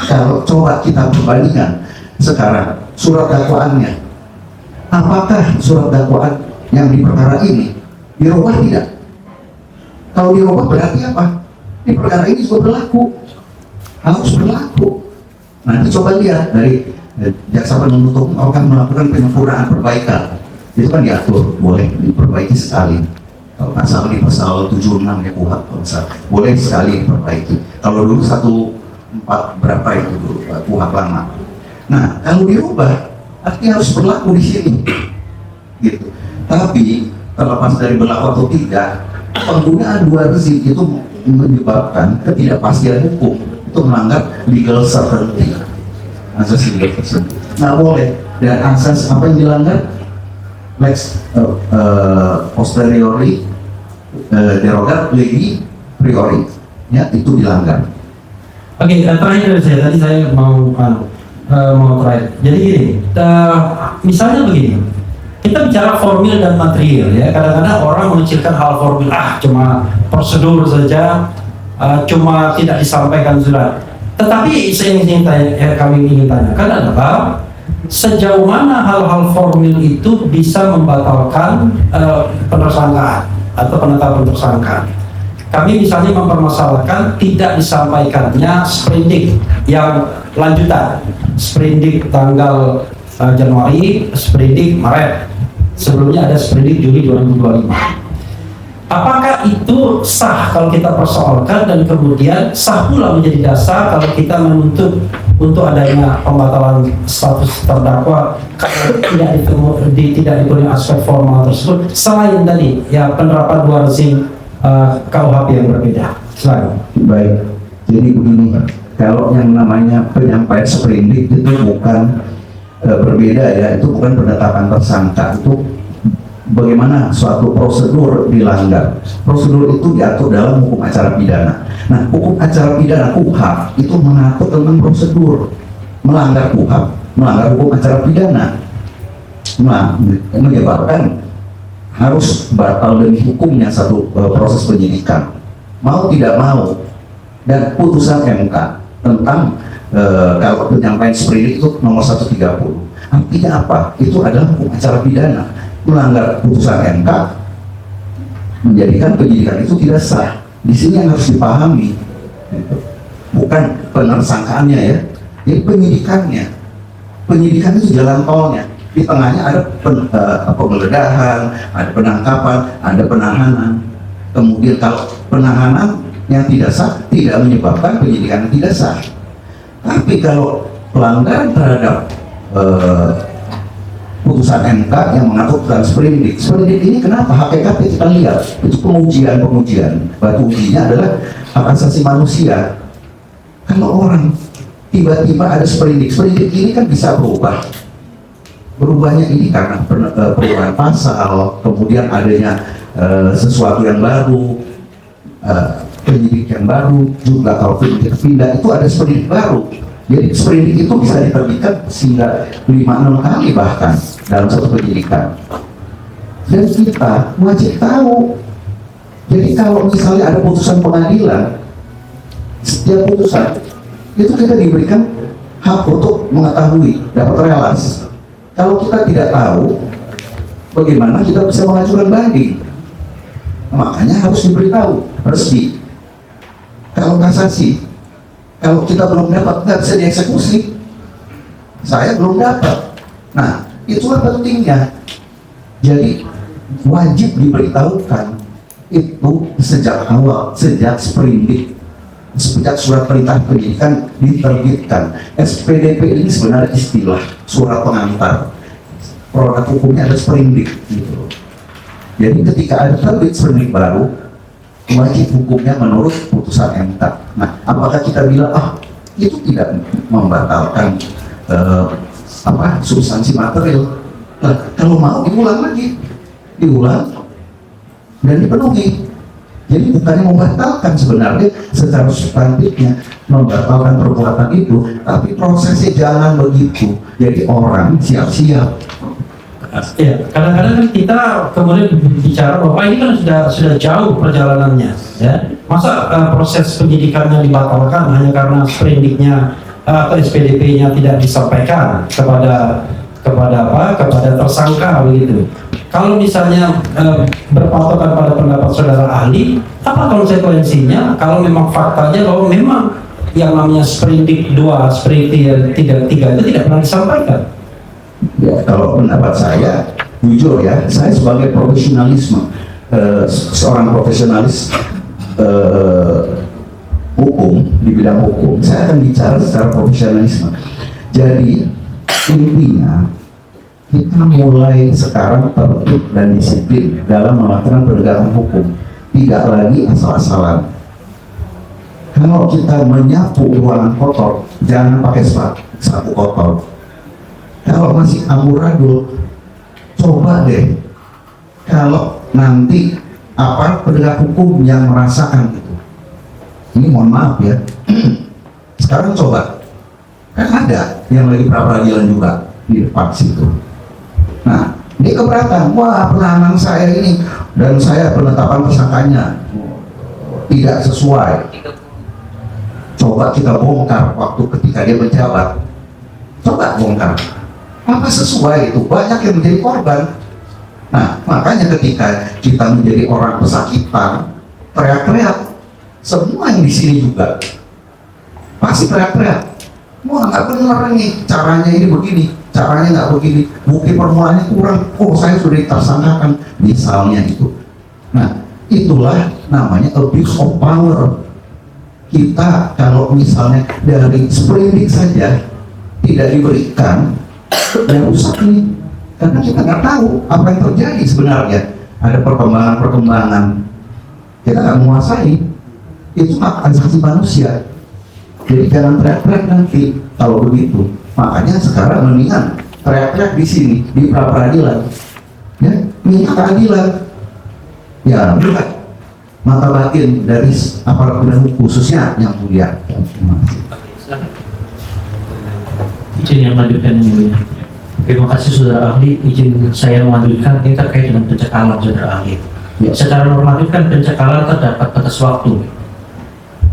Kalau coba kita perbandingkan sekarang surat dakwaannya, apakah surat dakwaan yang di perkara ini dirubah tidak? Kalau dirubah berarti apa? Di perkara ini juga berlaku, harus berlaku. Nanti coba lihat dari jaksa penuntut umum akan melakukan penyempurnaan perbaikan, itu kan diatur boleh diperbaiki sekali. Kalau nggak salah di pasal 76 ya KUHP, boleh sekali diperbaiki. Kalau dulu 14 berapa itu dulu KUHP lama. Nah, kalau dirubah artinya harus berlaku di sini, gitu. Tapi terlepas dari berlaku atau tidak, penggunaan dua rezim itu menyebabkan ketidakpastian hukum, itu melanggar legal certainty, asas legal certainty. Nggak boleh. Dan asas apa yang dilanggar? Lex posteriori derogat legi priori, ya itu dilanggar. Oke, terakhir dari saya, tadi saya mau terakhir. Jadi gini, misalnya begini, kita bicara formil dan material ya. Kadang-kadang orang mengecilkan hal formil, cuma prosedur saja, cuma tidak disampaikan sudah. Tetapi kami ingin tanyakan adalah sejauh mana hal-hal formil itu bisa membatalkan penersangkaan atau penetapan tersangka. Kami misalnya mempermasalahkan tidak disampaikannya sprindik yang lanjutan, sprindik tanggal Januari, sprindik Maret, sebelumnya ada sprindik Juli 2025. Apakah itu sah kalau kita persoalkan, dan kemudian sah pula menjadi dasar kalau kita menuntut untuk adanya pembatalan status terdakwa karena tidak dipenuhi aspek formal tersebut, selain tadi ya penerapan dua rezim KUHP yang berbeda. Selain baik, jadi begini, kalau yang namanya penyampaian sprindik itu bukan berbeda ya, itu bukan penetapan tersangka, itu bagaimana suatu prosedur dilanggar. Prosedur itu diatur dalam hukum acara pidana. Nah, hukum acara pidana KUHP itu mengatur tentang prosedur. Melanggar KUHP, melanggar hukum acara pidana, menyebabkan harus batal demi hukumnya satu proses penyidikan, mau tidak mau. Dan putusan MK tentang kalau penyampaian sprindik itu nomor 130, artinya apa? Itu adalah hukum acara pidana. Melanggar putusan MK menjadikan penyidikan itu tidak sah. Di sini yang harus dipahami, bukan penersangkaannya ya, jadi penyidikannya. Penyidikan itu jalan tolnya. Di tengahnya ada penggeledahan, ada penangkapan, ada penahanan. Kemudian kalau penahanan yang tidak sah tidak menyebabkan penyidikan yang tidak sah. Tapi kalau pelanggaran terhadap putusan MK yang mengatur tentang sprindik ini kenapa? HKKP kita lihat itu pengujian batu ujinya adalah hak asasi manusia. Kalau orang tiba-tiba ada sprindik ini kan bisa berubahnya ini karena perubahan pasal, kemudian adanya sesuatu yang baru, penyidik yang baru, juga kalau penyidik pindah itu ada sprindik baru. Jadi sprindik itu bisa diterbitkan sehingga 5-6 kali bahkan dalam satu penyidikan. Dan kita wajib tahu. Jadi kalau misalnya ada putusan pengadilan, setiap putusan itu kita diberikan hak untuk mengetahui, dapat relas. Kalau kita tidak tahu, bagaimana kita bisa mengajukan banding? Makanya harus diberitahu resmi. Kalau kasasi, kalau kita belum dapat, nggak bisa dieksekusi. Saya belum dapat. Nah, itulah pentingnya. Jadi wajib diberitahukan itu sejak awal, sejak sprindik, sejak surat perintah penyidikan diterbitkan. SPDP ini sebenarnya istilah surat pengantar. Produk hukumnya ada sprindik gitu. Jadi ketika ada terbit sprindik baru, wajib hukumnya menurut putusan MK. Nah, apakah kita bilang itu tidak membatalkan substansi material? Nah, kalau mau diulang lagi, dan dipenuhi. Jadi bukannya membatalkan sebenarnya secara substantifnya, membatalkan perbuatan itu, tapi prosesnya jangan begitu. Jadi orang siap-siap. Ya, kadang-kadang kan kita kemudian bicara bahwa ini kan sudah jauh perjalanannya, ya. Masa proses penyidikannya dibatalkan hanya karena sprindiknya atau SPDP-nya tidak disampaikan kepada tersangka begitu. Kalau misalnya berpatokan pada pendapat saudara ahli, apa konsekuensinya kalau memang faktanya bahwa memang yang namanya sprindik 2, sprindik 3 itu tidak pernah disampaikan? Ya, kalau pendapat saya, jujur ya, saya sebagai seorang profesionalis hukum, di bidang hukum, saya akan bicara secara profesionalisme. Jadi intinya kita mulai sekarang tertib dan disiplin dalam melakukan penegakan hukum, tidak lagi asal-asalan. Kalau kita menyapu ruangan kotor, jangan pakai sapu kotor. Kalau masih amburadul, coba deh kalau nanti penegak hukum yang merasakan itu. Ini mohon maaf ya. Sekarang coba, kan ada yang lagi pra-peradilan juga di depan situ. Nah, dia keberatan, wah penahanan saya ini dan saya penetapan tersangkanya tidak sesuai. Coba kita bongkar waktu ketika dia menjabat. Coba bongkar. Apa sesuai itu? Banyak yang menjadi korban. Nah, makanya ketika kita menjadi orang pesakitan, teriak-teriak. Semua yang di sini juga pasti teriak-teriak. Wah, nggak benar nih, caranya ini begini, caranya nggak begini, bukti permuaannya kurang. Oh, saya sudah ditersangkakan, misalnya itu. Nah, itulah namanya abuse of power. Kita kalau misalnya dari sprindik saja tidak diberikan, dan rusak nih, karena kita nggak tahu apa yang terjadi sebenarnya. Ada perkembangan-perkembangan kita nggak menguasai. Itu hak asasi manusia. Jadi jangan teriak-teriak nanti kalau begitu. Makanya sekarang mendingan teriak-teriak di sini di pra-peradilan, ya, minta keadilan. Ya, bukan mata batin dari aparat penegak hukum khususnya yang mulia. Izin yang lanjutkan yang mulia. Terima kasih saudara ahli, izin saya melanjutkan ini terkait dengan pencekalan saudara ahli. Secara normatif kan pencekalan terdapat batas waktu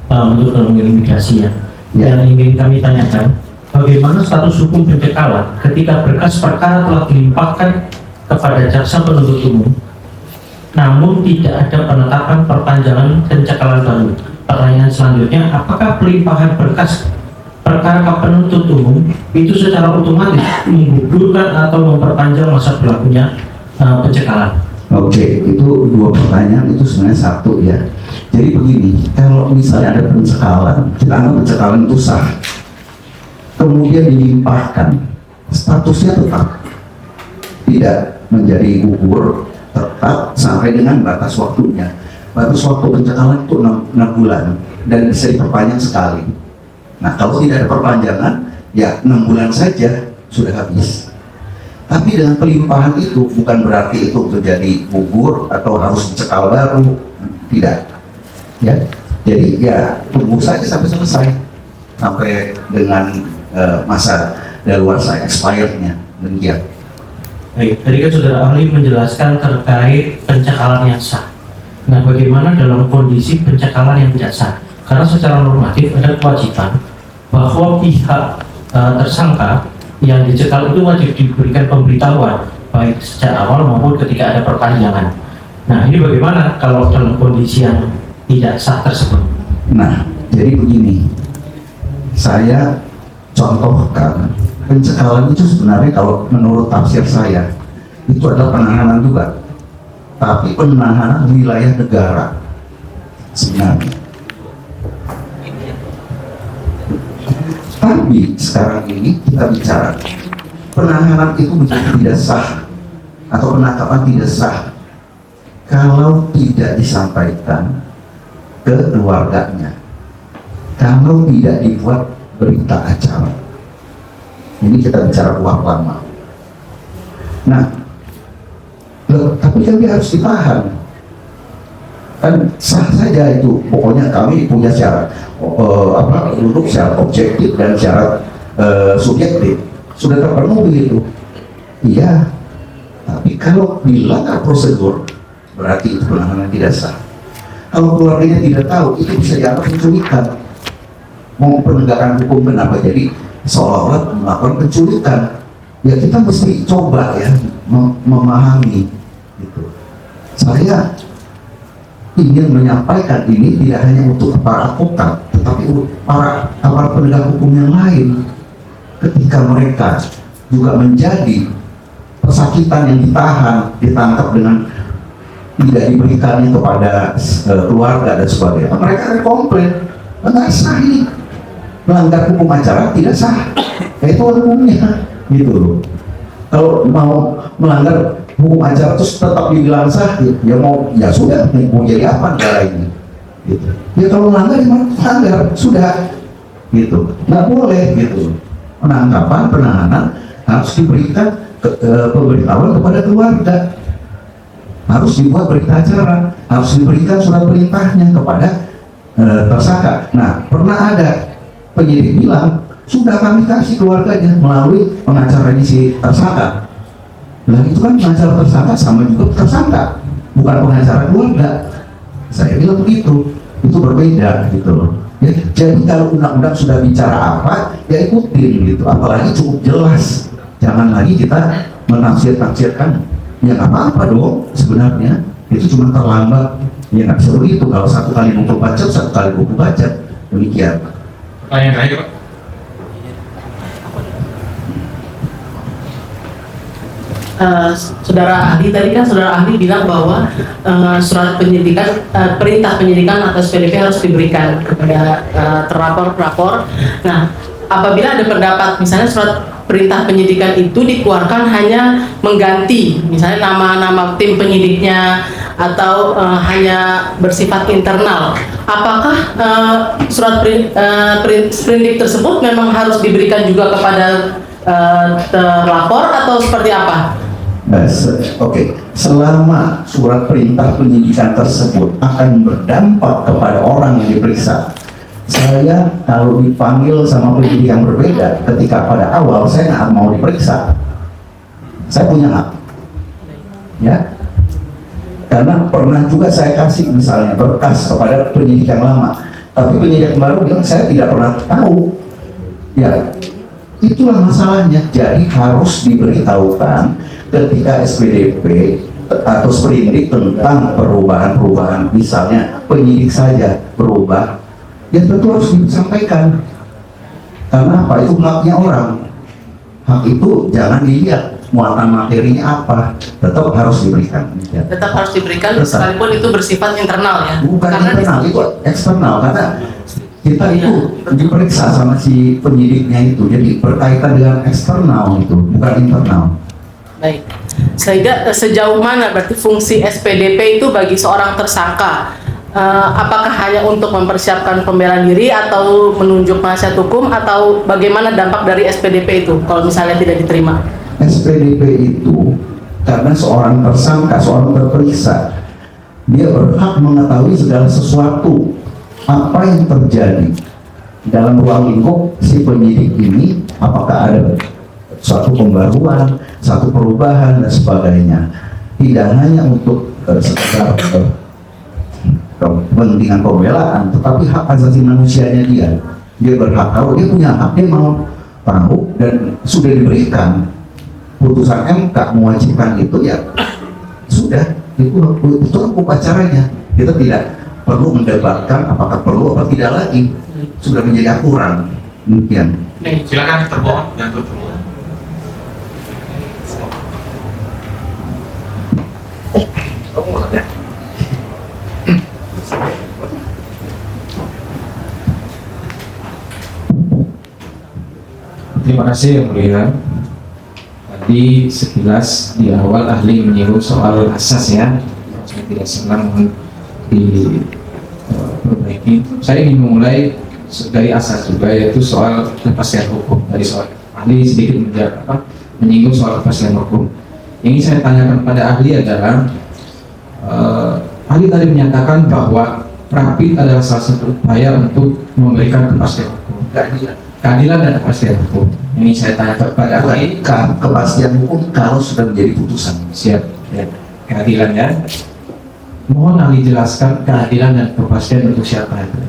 untuk dalam imigrasi ya. Yang ingin kami tanyakan, bagaimana status hukum pencekalan ketika berkas perkara telah dilimpahkan kepada jaksa penuntut umum, namun tidak ada penetapan perpanjangan pencekalan baru. Pertanyaan selanjutnya, apakah pelimpahan berkas perkara ke penuntut umum itu secara otomatis menggugurkan atau memperpanjang masa berlakunya pencekalan? Oke, itu dua pertanyaan, itu sebenarnya satu ya. Jadi begini, kalau misalnya ada pencekalan, kita anggap pencekalan itu sah, kemudian dilimpahkan, statusnya tetap tidak menjadi gugur, tetap sampai dengan batas waktunya. Batas waktu pencekalan itu 6 bulan dan bisa diperpanjang sekali. Nah, kalau tidak ada perpanjangan, ya 6 bulan saja sudah habis. Tapi dengan pelimpahan itu bukan berarti itu menjadi gugur atau harus dicekal baru, tidak. Ya, jadi ya tunggu saja sampai selesai, sampai dengan masa daluarsa expirednya, demikian. Baik, tadi kan saudara ahli menjelaskan terkait pencekalan yang sah. Nah, bagaimana dalam kondisi pencekalan yang tidak sah? Karena secara normatif ada kewajiban bahwa pihak tersangka yang dicekal itu wajib diberikan pemberitahuan baik sejak awal maupun ketika ada perpanjangan. Nah, ini bagaimana kalau dalam kondisi yang tidak sah tersebut? Nah, jadi begini, saya contohkan pencekalan itu sebenarnya kalau menurut tafsir saya itu adalah penahanan juga, tapi penahanan wilayah negara sebenarnya. Tapi sekarang ini kita bicara penahanan itu menjadi tidak sah atau penangkapan tidak sah kalau tidak disampaikan ke keluarganya, kalau tidak dibuat berita acara. Ini kita bicara uang lama. Nah, tapi kan dia harus ditahan. Kan sah saja itu, pokoknya kami punya syarat untuk syarat objektif dan syarat subjektif sudah terpenuhi itu. Iya, tapi kalau dilanggar prosedur berarti itu penahanan tidak sah. Kalau keluarganya tidak tahu, itu bisa dianggap penculikan. Mau penegakan hukum kenapa jadi seolah-olah melakukan penculikan? Ya kita mesti coba ya memahami gitu. Saya ingin menyampaikan ini tidak hanya untuk para advokat, tetapi para aparat penegak hukum yang lain. Ketika mereka juga menjadi pesakitan yang ditahan, ditangkap dengan tidak diberikannya kepada keluarga dan sebagainya, mereka akan komplain, nggak sah ini, melanggar hukum acara tidak sah, itu hukumnya, gitu loh. Kalau mau melanggar hukum acara terus tetap dibilang sah, ya mau ya sudah, mau jadi apa negara ini? Gitu. Ya kalau melanggar, melanggar sudah, gitu. Nggak boleh gitu. Penangkapan, penahanan harus diberikan pemberitahuan kepada keluarga, harus dibuat berita acara, harus diberikan surat perintahnya kepada tersangka. Nah, pernah ada penyidik bilang sudah kami kasih keluarganya melalui pengacaranya si tersangka. Nah itu kan pengacara tersangka sama juga tersangka, bukan pengacara keluarga. Saya bilang begitu, itu berbeda gitu loh. Ya, jadi kalau undang-undang sudah bicara apa, ya ikutin gitu. Apalagi cukup jelas, jangan lagi kita menafsir-tafsirkan. Ya nggak apa-apa dong sebenarnya, itu cuma terlambat. Ya nggak bisa begitu. Kalau 1 kali 24 jam, 1 kali 24 jam, demikian. Pertanyaan terakhir, Pak. Saudara ahli tadi kan saudara ahli bilang bahwa surat penyidikan, perintah penyidikan atas PDP harus diberikan kepada terlapor-pelapor. Nah, apabila ada pendapat misalnya surat perintah penyidikan itu dikeluarkan hanya mengganti misalnya nama-nama tim penyidiknya atau hanya bersifat internal, apakah surat sprindik tersebut memang harus diberikan juga kepada terlapor atau seperti apa? Oke, selama surat perintah penyidikan tersebut akan berdampak kepada orang yang diperiksa, saya kalau dipanggil sama penyidik yang berbeda, ketika pada awal saya nggak mau diperiksa, Saya punya hak, ya. Karena pernah juga saya kasih misalnya berkas kepada penyidik yang lama, tapi penyidik yang baru bilang saya tidak pernah tahu. Ya, itulah masalahnya. Jadi harus diberitahukan ketika SPDP atau sprindik tentang perubahan-perubahan, misalnya penyidik saja berubah, ya tentu harus disampaikan. Karena apa? Itu haknya orang. Hak itu jangan dilihat muatan materinya apa, tetap harus diberikan. Ya. Tetap harus diberikan, Tetap. sekalipun itu bersifat internal ya. Bukan Karena internal, itu eksternal, karena kita itu diperiksa sama si penyidiknya itu, jadi berkaitan dengan eksternal itu, bukan internal. Baik. Sehingga sejauh mana berarti fungsi SPDP itu bagi seorang tersangka? Apakah hanya untuk mempersiapkan pembelaan diri atau menunjuk penasihat hukum, atau bagaimana dampak dari SPDP itu kalau misalnya tidak diterima? SPDP itu karena seorang tersangka, seorang terperiksa, dia berhak mengetahui segala sesuatu apa yang terjadi dalam ruang lingkup si penyidik ini, apakah ada suatu pembaruan, satu perubahan dan sebagainya. Tidak hanya untuk sekedar kepentingan pembelaan, tetapi hak asasi manusianya dia berhak tahu, dia punya hak, dia mau tahu, dan sudah diberikan putusan MK mewajibkan itu, ya sudah, itu hukum acaranya. Kita tidak perlu mendebatkan apakah perlu atau tidak lagi, sudah menjadi aturan. Demikian. Silakan termohon dan termohon. Terima kasih yang mulia. Tadi sekilas di awal ahli menyinggung soal asas ya, saya tidak senang diperbaiki. Saya ingin memulai dari asas juga, yaitu soal kepastian hukum. Dari soal ahli sedikit menyinggung soal kepastian hukum. Yang ingin saya tanyakan pada ahli adalah ahli tadi menyatakan bahwa Rapid adalah salah satu upaya untuk memberikan kepastian hukum, keadilan dan kepastian hukum. Ini saya tanya kepada ahli. Kepastian hukum kalau sudah menjadi putusan. Siap, ya. Keadilan ya. Mohon ahli jelaskan keadilan dan kepastian untuk siapa itu?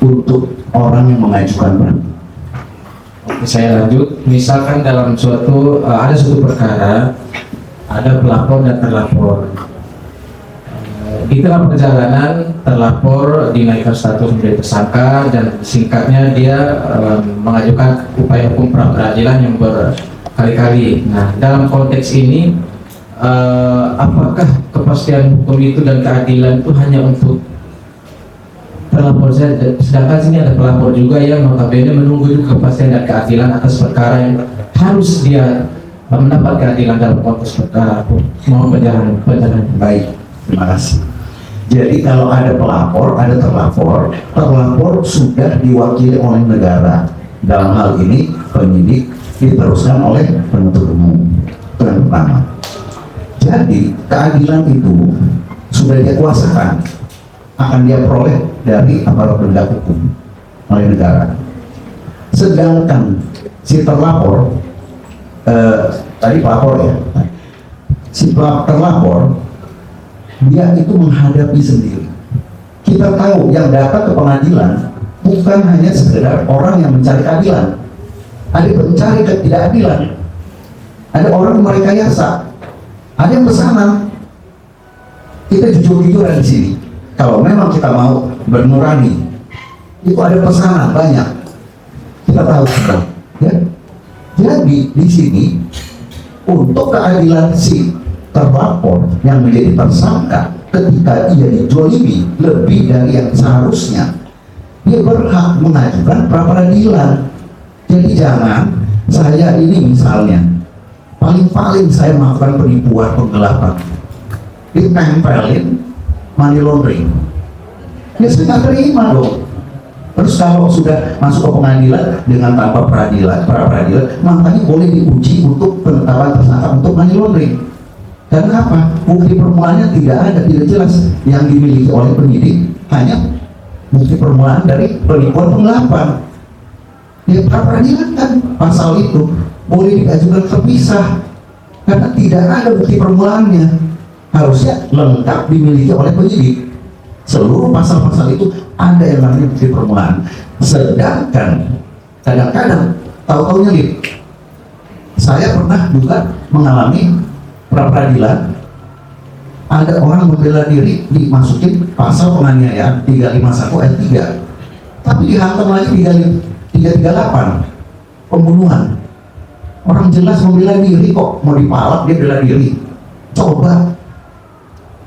Untuk orang yang mengajukan banding. Oke, saya lanjut. Misalkan dalam suatu ada suatu perkara, ada pelapor dan terlapor. Di tengah perjalanan terlapor dinaikkan status menjadi tersangka, dan singkatnya dia mengajukan upaya hukum pra peradilan yang berkali-kali. Nah, dalam konteks ini apakah kepastian hukum itu dan keadilan itu hanya untuk terlapor saja, sedangkan sini ada pelapor juga yang notabene menunggu juga kepastian dan keadilan atas perkara yang harus dia mendapat keadilan dalam konteks perkara. Mohon penjelasan. Baik, terima kasih. Jadi kalau ada pelapor, ada terlapor, terlapor sudah diwakili oleh negara. Dalam hal ini penyidik diteruskan oleh penuntut umum. Itu yang pertama. Jadi keadilan itu sudah dia kuasakan, akan dia peroleh dari aparat penegak hukum oleh negara. Sedangkan si terlapor, tadi pelapor ya, si terlapor dia itu menghadapi sendiri. Kita tahu yang datang ke pengadilan bukan hanya sekedar orang yang mencari keadilan, ada yang mencari ketidakadilan, ada orang yang merekayasa, ada yang pesanan. Kita jujur-jujuran di sini. Kalau memang kita mau bernurani, itu ada pesanan banyak. Kita tahu sudah, ya. Jadi di sini untuk keadilan si terlapor yang menjadi tersangka ketika ia dijolimi lebih dari yang seharusnya, dia berhak mengajukan pra peradilan. Jadi jangan saya ini misalnya paling saya melakukan penipuan, penggelapan, ditempelin money laundering, ya saya nggak terima dong. Terus kalau sudah masuk ke pengadilan dengan tanpa pra peradilan, makanya boleh diuji untuk penetapan tersangka untuk money laundering. Karena apa? Bukti permulaan tidak ada, tidak jelas. Yang dimiliki oleh penyidik hanya bukti permulaan dari penipuan penggelapan. Ya pra peradilan kan pasal itu. boleh diajukan terpisah karena tidak ada bukti permulaannya. Harusnya lengkap dimiliki oleh penyidik. Seluruh pasal-pasal itu ada yang namanya bukti permulaan. Sedangkan kadang-kadang tahu-taunya lip. Saya pernah juga mengalami pra peradilan, ada orang membela diri dimasukin pasal penganiayaan 351 ayat 3, tapi dihantam lagi 338 pembunuhan. Orang jelas membela diri kok, mau dipalak dia bela diri. Coba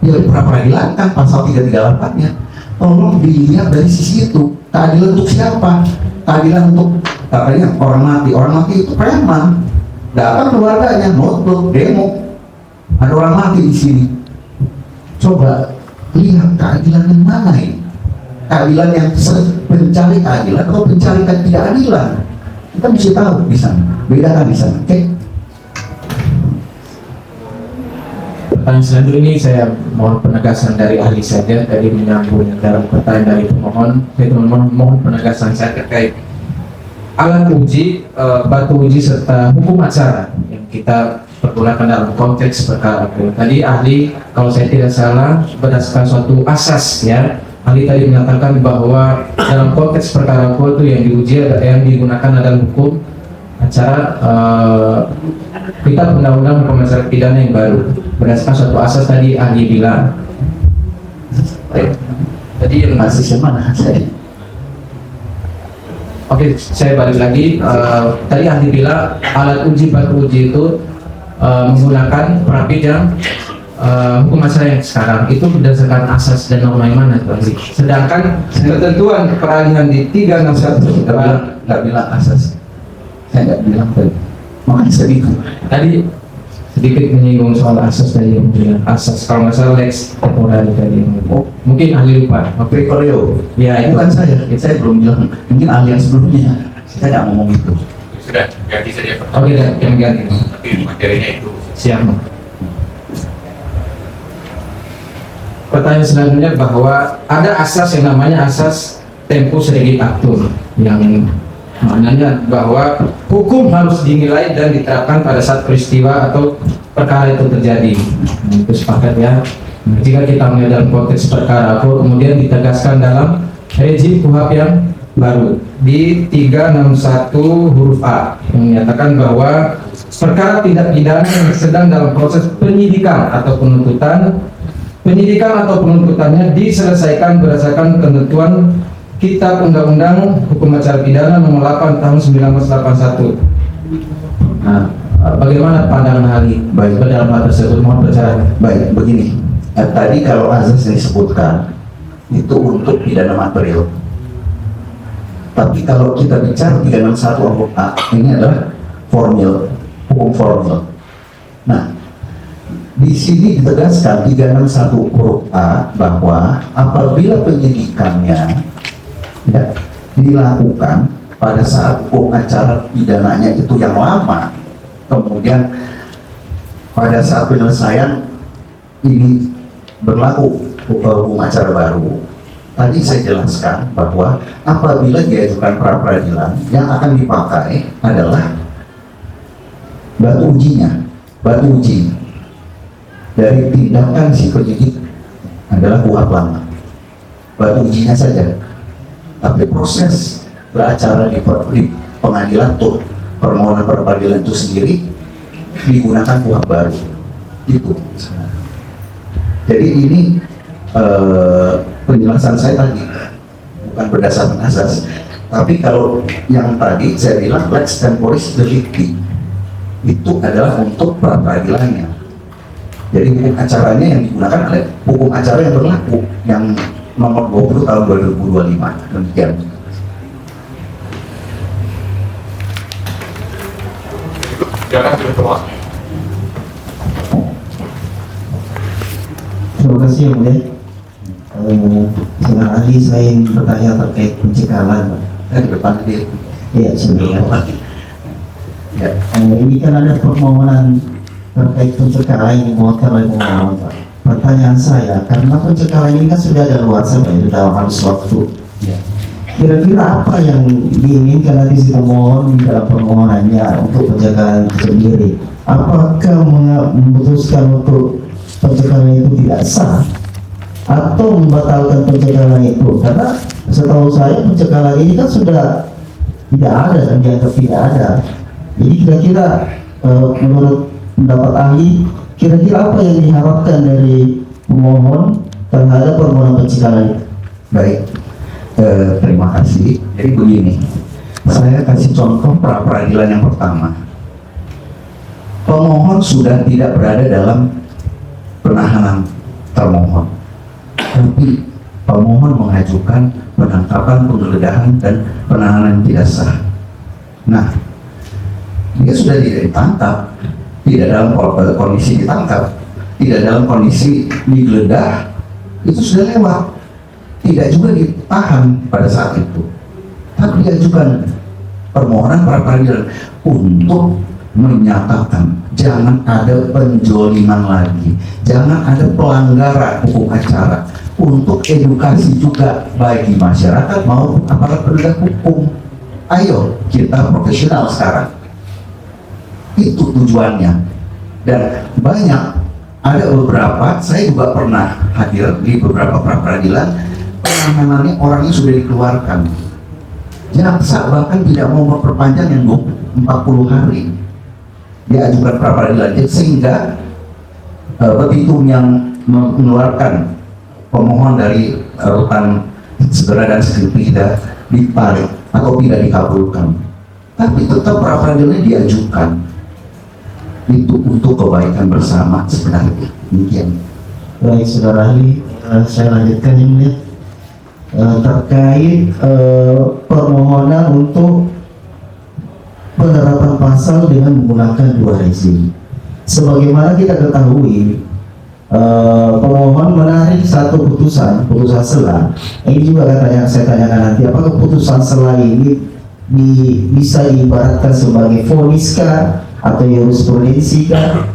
dia pra peradilan kan pasal 338-nya. Tolong dilihat dari sisi itu. Keadilan untuk siapa? Keadilan untuk katanya orang mati itu preman. Datang keluarganya, notebook, demo. Ada orang mati di sini. Coba lihat keadilan yang mana ini? Keadilan yang pencari keadilan atau pencari ketidakadilan? Kita mesti tahu di sana, bedakan di sana. Oke? Pertanyaan selanjutnya ini saya mohon penegasan dari ahli saja, tadi menyambung dalam pertanyaan dari pemohon. Saya mohon penegasan saya terkait alat uji, batu uji serta hukum acara yang kita pergunakan dalam konteks perkara. Tadi ahli, kalau saya tidak salah, berdasarkan suatu asas ya, ahli tadi menyatakan bahwa dalam konteks perkara itu yang diuji yang digunakan adalah hukum acara kitab undang-undang hukum acara pidana yang baru. Berdasarkan suatu asas tadi ahli bilang. Tadi yang Asasnya mana? Oke, saya balik lagi. Tadi ahli bilang alat uji batu uji itu menggunakan prapidana hukum acara yang sekarang itu berdasarkan asas dan norma yang mana itu ahli? Sedangkan ketentuan peralihan di 361 nggak bilang asas. Saya nggak bilang tadi. Makanya sedikit. Tadi sedikit menyinggung soal asas tadi yang bilang asas kalau nggak salah lex temporari tadi. Oh, mungkin ahli lupa. Oke, Koreo. Ya, itu Bukan saya belum bilang. Mungkin ahli yang sebelumnya. Saya nggak ngomong itu. Sudah, ganti saja Pak. Oke, yang ganti. Tapi materinya itu. Siap. Pertanyaan selanjutnya bahwa ada asas yang namanya asas tempus regit actum yang maknanya bahwa hukum harus dinilai dan diterapkan pada saat peristiwa atau perkara itu terjadi. Itu sepakat ya. Jika kita melihat dalam konteks perkara kemudian ditegaskan dalam rezim KUHP yang baru di 361 huruf A yang menyatakan bahwa perkara tindak pidana yang sedang dalam proses penyidikan atau penuntutannya diselesaikan berdasarkan ketentuan Kitab Undang-Undang Hukum Acara Pidana Nomor 8 Tahun 1981. Nah, bagaimana pandangan ahli dalam hal tersebut? Mohon percaya. Baik, begini. Tadi kalau azas yang disebutkan itu untuk pidana material. Tapi kalau kita bicara 361 huruf A, ini adalah formil, hukum formil. Nah, di sini ditegaskan 361 huruf A bahwa apabila penyidikannya ya, dilakukan pada saat hukum acara pidananya itu yang lama, kemudian pada saat penyelesaian ini berlaku hukum acara baru. Tadi saya jelaskan bahwa apabila diajukan pra peradilan yang akan dipakai adalah batu ujinya, batu uji dari tindakan si penyidik adalah KUHP lama, batu ujinya saja. Tapi proses beracara di pengadilan tuh permohonan pra peradilan itu sendiri digunakan KUHP baru itu. Jadi ini penjelasan saya tadi bukan berdasarkan asas, tapi kalau yang tadi saya bilang lex temporis delicti itu adalah untuk pra peradilannya. Jadi hukum acaranya yang digunakan adalah hukum acara yang berlaku yang nomor 20 tahun 2025. Demikian. Silakan semua. Terima kasih Yang Mulia. Silakan ahli, saya ingin bertanya terkait pencekalan. Di depan dia. Iya, sebenarnya. Ya, ini kan ada permohonan terkait pencekalan yang dimohonkan oleh pemohon, Pak. Pertanyaan saya, karena pencekalan ini kan sudah ada luasan ya, dalam halus waktu. Ya. kira-kira apa yang diinginkan nanti si pemohon di dalam permohonannya untuk pencekalan itu sendiri? Apakah memutuskan untuk pencekalan itu tidak sah atau membatalkan pencekalan itu? Karena setahu saya pencekalan ini kan sudah tidak ada dan dianggap tidak ada. Jadi kira-kira menurut pendapat ahli, kira-kira apa yang diharapkan dari pemohon terhadap permohonan pencekalan itu? Baik, terima kasih. Jadi begini, saya kasih contoh pra peradilan yang pertama. Pemohon sudah tidak berada dalam penahanan termohon, tapi pemohon mengajukan penangkapan, penggeledahan, dan penahanan tidak sah. Nah, dia sudah tidak ditangkap, tidak dalam kondisi ditangkap, tidak dalam kondisi digeledah, itu sudah lewat. Tidak juga ditahan pada saat itu, tapi diajukan permohonan pra peradilan untuk menyatakan jangan ada penjoliman lagi, jangan ada pelanggaran hukum acara, untuk edukasi juga bagi masyarakat maupun aparat penegak hukum. Ayo kita profesional sekarang, itu tujuannya. Dan banyak, ada beberapa, saya juga pernah hadir di beberapa pra peradilan, penanganannya orangnya sudah dikeluarkan, jaksa bahkan tidak mau memperpanjang yang 40 hari diajukan pra peradilan, sehingga petitum yang mengeluarkan pemohon dari rutan segera dan segera ditarik atau tidak dikabulkan, tapi tetap pra peradilannya diajukan. Itu untuk kebaikan bersama sebenarnya. Demikian. Baik, saudara ahli, saya lanjutkan ini terkait permohonan untuk penerapan pasal dengan menggunakan dua rezim. Sebagaimana kita ketahui, pemohon menarik satu putusan sela. Ini juga katanya saya tanyakan nanti, apakah putusan sela ini bisa diibaratkan sebagai vonis kah atau jurisprudensi kah?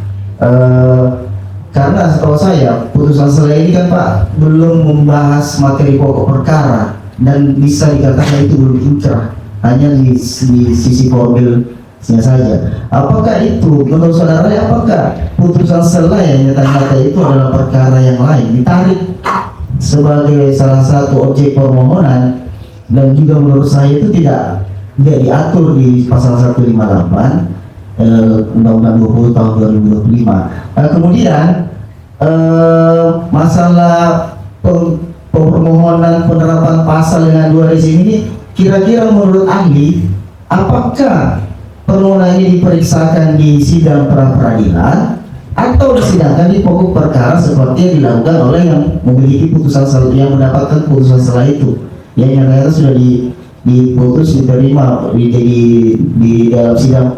Karena setahu saya putusan sela ini kan Pak belum membahas materi pokok perkara dan bisa dikatakan itu belum inkrah, hanya di sisi formilnya saja. Apakah itu menurut saudara, apakah putusan sela yang nyata-nyata itu adalah perkara yang lain ditarik sebagai salah satu objek permohonan, dan juga menurut saya itu tidak diatur di pasal 158 Undang-Undang 20 tahun 2025. Kemudian masalah permohonan penerapan pasal dengan dua rezim ini, kira-kira menurut ahli, apakah permohonan ini diperiksakan di sidang pra peradilan atau disidangkan di pokok perkara seperti yang dilakukan oleh yang memiliki putusan sela, yang mendapatkan putusan sela itu, yang nyata-nyata sudah diputus diterima di dalam sidang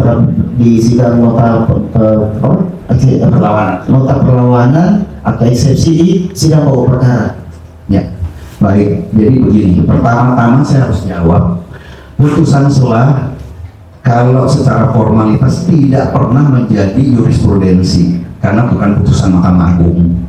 nota perlawanan atau eksepsi di sidang pokok perkara. Ya, baik. Jadi begini, pertama-tama saya harus jawab, putusan sela kalau secara formalitas tidak pernah menjadi jurisprudensi karena bukan putusan Mahkamah Agung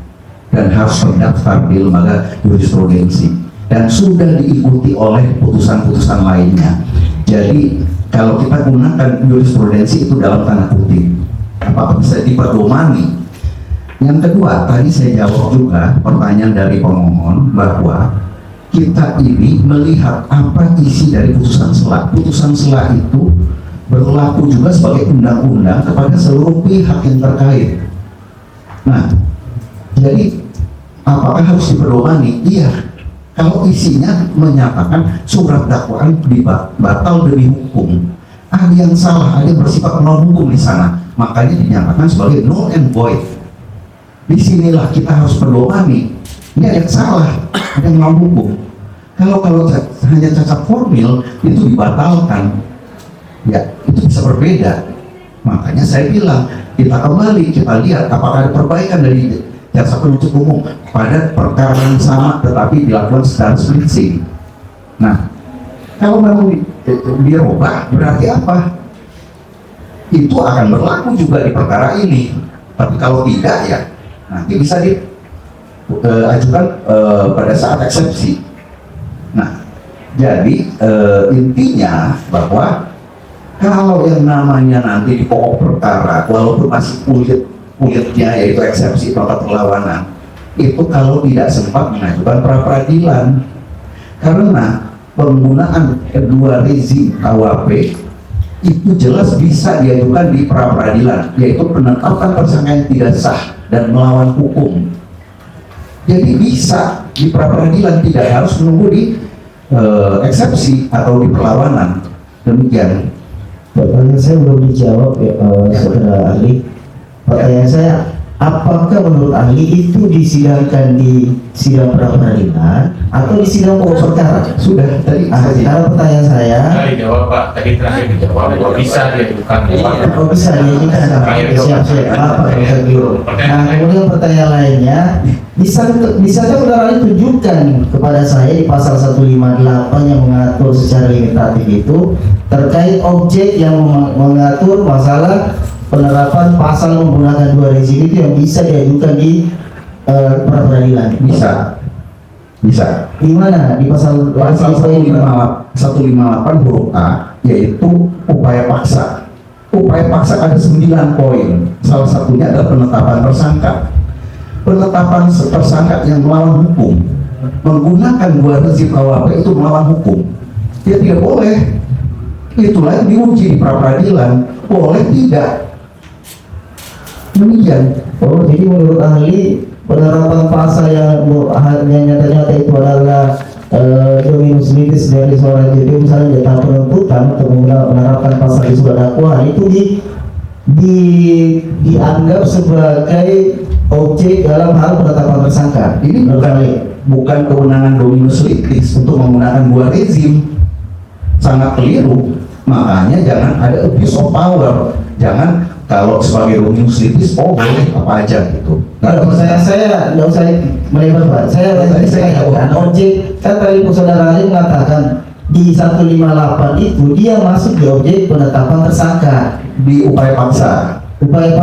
dan harus terdaftar di lembaga jurisprudensi dan sudah diikuti oleh putusan-putusan lainnya. Jadi kalau kita gunakan jurisprudensi itu dalam tanda kutip, apakah bisa diperdomani? Yang kedua, tadi saya jawab juga pertanyaan dari pemohon bahwa kita ini melihat apa isi dari putusan sela. Putusan sela itu berlaku juga sebagai undang-undang kepada seluruh pihak yang terkait. Nah, jadi apakah harus diperdomani? Iya. Kalau isinya menyatakan surat dakwaan batal demi hukum, ada yang salah, ada yang bersifat non hukum di sana, makanya dinyatakan sebagai null and void. Disinilah kita harus berdomani. Ini ada yang salah, ada yang non hukum. Kalau hanya cacat formil itu dibatalkan, ya itu bisa berbeda. Makanya saya bilang kita kembali, kita lihat apakah ada perbaikan dari jaksa penuntut umum pada perkara yang sama tetapi dilakukan secara splitsing. Nah, kalau memang dirubah berarti apa? Itu akan berlaku juga di perkara ini. Tapi kalau tidak, ya nanti bisa diajukan pada saat eksepsi. Nah, Jadi intinya bahwa kalau yang namanya nanti di pokok perkara, walaupun masih kulitnya yaitu eksepsi nota perlawanan, itu kalau tidak sempat mengajukan pra peradilan, karena penggunaan kedua rezim KUHP itu jelas bisa diajukan di pra peradilan, yaitu penetapan tersangka yang tidak sah dan melawan hukum. Jadi bisa di pra peradilan, tidak harus menunggu di eksepsi atau di perlawanan. Demikian. Pertanyaan saya belum dijawab ya, saudara ahli. Pertanyaan saya, apakah menurut ahli itu disidangkan di sidang pra peradilan atau di sidang pokok perkara? Sudah tadi. Karena pertanyaan saya. Dijawab Pak, tadi terakhir dijawab bahwa bisa diajukan. Oh bisa diajukan. Siap. Maaf Pak, saya keliru. Nah kemudian pertanyaan lainnya, bisakah saudara ahli tunjukkan kepada saya di pasal 158 yang mengatur secara limitatif itu terkait objek yang mengatur masalah penerapan pasal menggunakan dua rezim itu yang bisa diajukan di pra peradilan? Bisa. Di mana? Di pasal 158 huruf A, yaitu upaya paksa. Upaya paksa ada 9 poin. Salah satunya adalah penetapan tersangka. Penetapan tersangka yang melawan hukum, menggunakan dua rezim KUHP itu melawan hukum. Dia tidak boleh. Itulah yang diuji di pra peradilan. Boleh tidak? Demikian. Oh, jadi menurut ahli penerapan pasal yang nyata-nyata itu adalah dominus litis dari seorang jadi misalnya di tahap penuntutan untuk menerapkan pasal di surat dakwaan itu dianggap sebagai objek dalam hal penetapan tersangka. Ini bukan kewenangan dominus litis untuk menggunakan dua rezim. Sangat keliru. Makanya jangan ada abuse of power. Jangan kalau sebagai dominus litis boleh apa aja gitu. Kalau saya nggak usah melebar Pak. Saya katakan objek, kan tadi saudara Ali mengatakan di 158 itu dia masuk di objek penetapan tersangka di upaya paksa. Upaya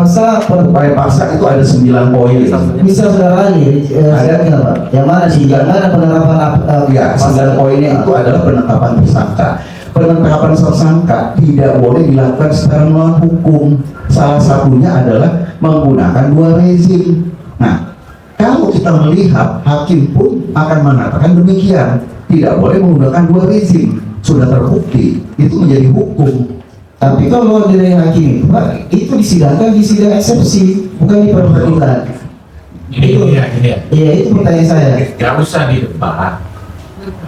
paksa itu ada 9 poin. Bisa saudara Ali ada Pak? Yang mana sih? Yang mana penerapan ya, 9 poinnya itu adalah penetapan tersangka. Penetapan tersangka tidak boleh dilakukan secara melawan hukum. Salah satunya adalah menggunakan dua rezim. Nah, kalau kita melihat hakim pun akan mengatakan demikian, tidak boleh menggunakan dua rezim. Sudah terbukti, itu menjadi hukum. Tapi kalau dari hakim itu Pak, itu disidangkan di sidang eksepsi, bukan di peradilan. Ini ya. Iya, itu pertanyaan saya. Gak usah didebat.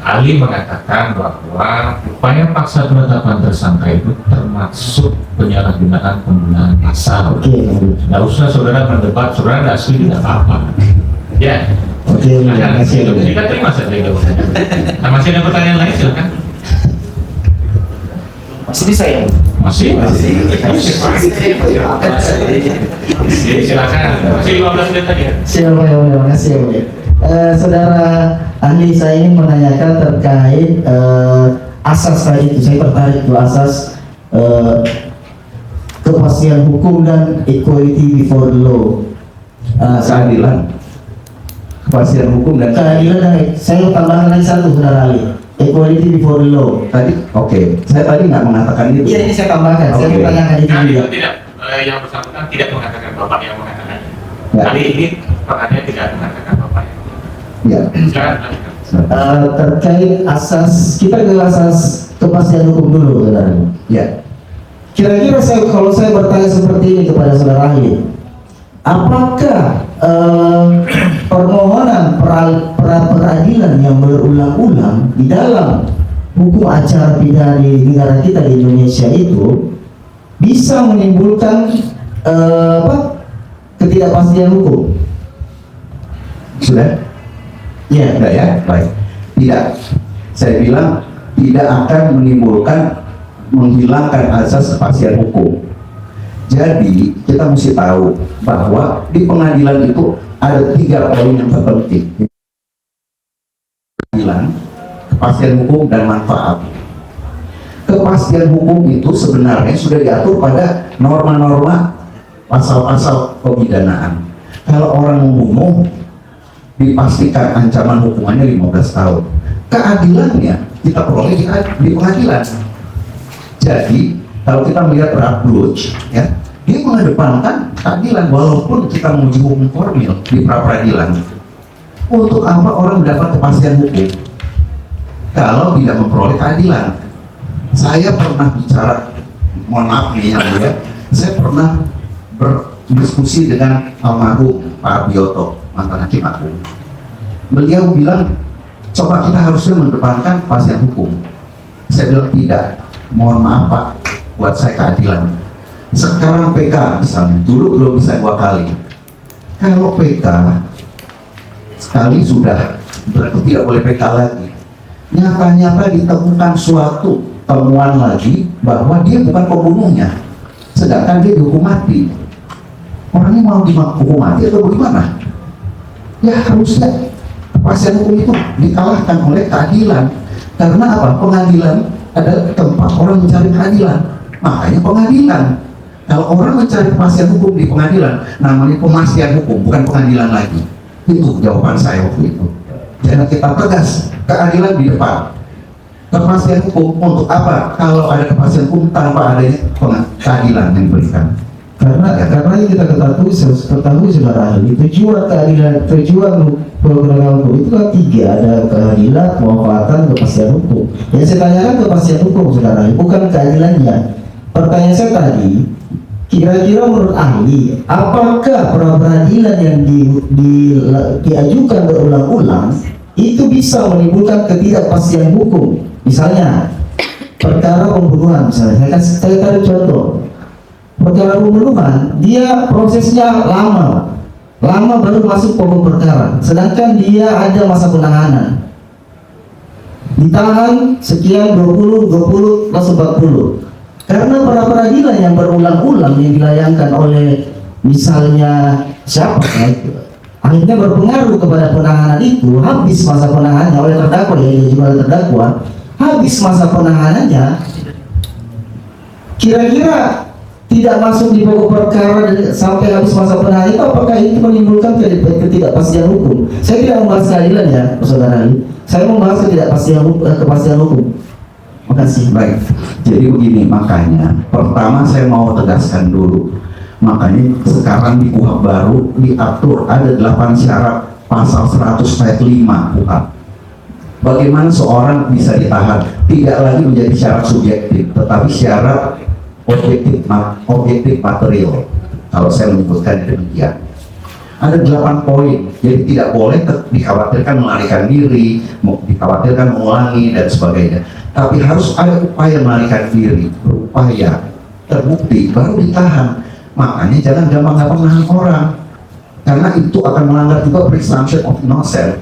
Ali mengatakan bahwa upaya paksa penetapan tersangka itu termasuk penyalahgunaan penggunaan pasal. Nggak usah saudara berdebat, saudara nggak setuju tidak apa-apa. Ya. Kita terima saja jawabannya. Nah, masih ada pertanyaan lain silakan. Masih bisa ya? Masih. Silakan. Masih 15 menit tadi. Siap, terima kasih ya. Saudara ahli, saya ingin menanyakan terkait asas tadi itu. Saya tertarik itu asas kepastian hukum dan equality before the law. Keadilan, kepastian hukum dan keadilan. Saya tambahkan lagi satu, saudara ahli, equality before the law. Tadi saya tadi nggak mengatakan itu. Iya, ini saya tambahkan. Saya menanyakan itu juga. Tidak, yang bersangkutan tidak mengatakan bapak yang mengatakan. Kali ini pertanyaannya tidak mengatakan bapak. Ya. Terkait asas, kita ke asas kepastian hukum dulu, saudara. Ya. Kira-kira kalau saya bertanya seperti ini kepada saudara ahli, apakah permohonan peradilan yang berulang-ulang di dalam hukum acara pidana di negara kita di Indonesia itu bisa menimbulkan ketidakpastian hukum? Sudah? Ya. Enggak ya? Baik. Tidak. Saya bilang tidak akan menimbulkan, menghilangkan asas kepastian hukum. Jadi kita mesti tahu bahwa di pengadilan itu ada 3 poin yang terpenting. Pengadilan, kepastian hukum dan manfaat. Kepastian hukum itu sebenarnya sudah diatur pada norma-norma pasal-pasal pemidanaan. Kalau orang membunuh, dipastikan ancaman hukumannya 15 tahun. keadilannya kita peroleh di pengadilan. Jadi kalau kita melihat Radbruch, ya, dia mengedepankan keadilan walaupun kita menguji hukum formil di pra-peradilan. Untuk apa orang mendapat kepastian hukum kalau tidak memperoleh keadilan? Saya pernah bicara, mohon maaf nih yang mulia, saya pernah berdiskusi dengan almarhum Pak Bioto, mantan hakim agung. Beliau bilang, coba kita harusnya mengedepankan kepastian hukum. Saya bilang tidak, mohon maaf Pak, buat saya keadilan. Sekarang PK misalnya, dulu belum bisa 2 kali. Kalau PK sekali sudah, berarti tidak boleh PK lagi. Nyata-nyata ditemukan suatu temuan lagi bahwa dia bukan pembunuhnya, sedangkan dia dihukum mati. Orangnya mau dihukum mati atau bagaimana? Ya harusnya kepastian hukum itu dikalahkan oleh keadilan. Karena apa? Pengadilan adalah tempat orang mencari keadilan. Makanya pengadilan. Kalau orang mencari kepastian hukum di pengadilan, namanya pemastian hukum, bukan pengadilan lagi. Itu jawaban saya waktu itu. Jangan kita tegas, keadilan di depan. Kepastian hukum untuk apa? Kalau ada kepastian hukum tanpa adanya keadilan yang diberikan. Karena yang kita ketahui saudara ahli, tujuan keadilan, tujuan program hukum itu kan 3, ada keadilan, kemanfaatan, kepastian hukum. Yang saya tanyakan kepastian hukum saudara ahli, bukan keadilannya. Pertanyaan saya tadi, kira-kira menurut ahli, apakah pra-peradilan yang diajukan berulang-ulang itu bisa menimbulkan ketidakpastian hukum? Misalnya perkara pembunuhan, misalnya saya taruh contoh. Perkara pembunuhan, dia prosesnya lama baru masuk pokok perkara, sedangkan dia ada masa penahanan, ditahan sekian 20 langsung 40. Karena para peradilan yang berulang-ulang yang dilayangkan oleh misalnya siapa, akhirnya berpengaruh kepada penahanan itu. Habis masa penahanannya oleh terdakwa, ya juga terdakwa, habis masa penahanannya, kira-kira tidak masuk di pokok perkara sampai habis masa penahanan itu, apakah itu menimbulkan ketidakpastian hukum? Saya tidak membahas keadilan ya, saudara Ali. Saya membahas kepastian hukum. Makasih. Baik. Jadi begini, makanya pertama saya mau tegaskan dulu. Makanya sekarang di KUHP baru diatur ada 8 syarat pasal 100 ayat 5 KUHP. Bagaimana seorang bisa ditahan? Tidak lagi menjadi syarat subjektif, tetapi syarat objektif material. Kalau saya menyebutkan demikian, ada 8 poin. Jadi tidak boleh dikhawatirkan melarikan diri, dikhawatirkan mengulangi dan sebagainya. Tapi harus ada upaya melarikan diri, berupaya terbukti baru ditahan. Makanya jangan gampang-gampang menahan orang, karena itu akan melanggar juga presumption of innocence.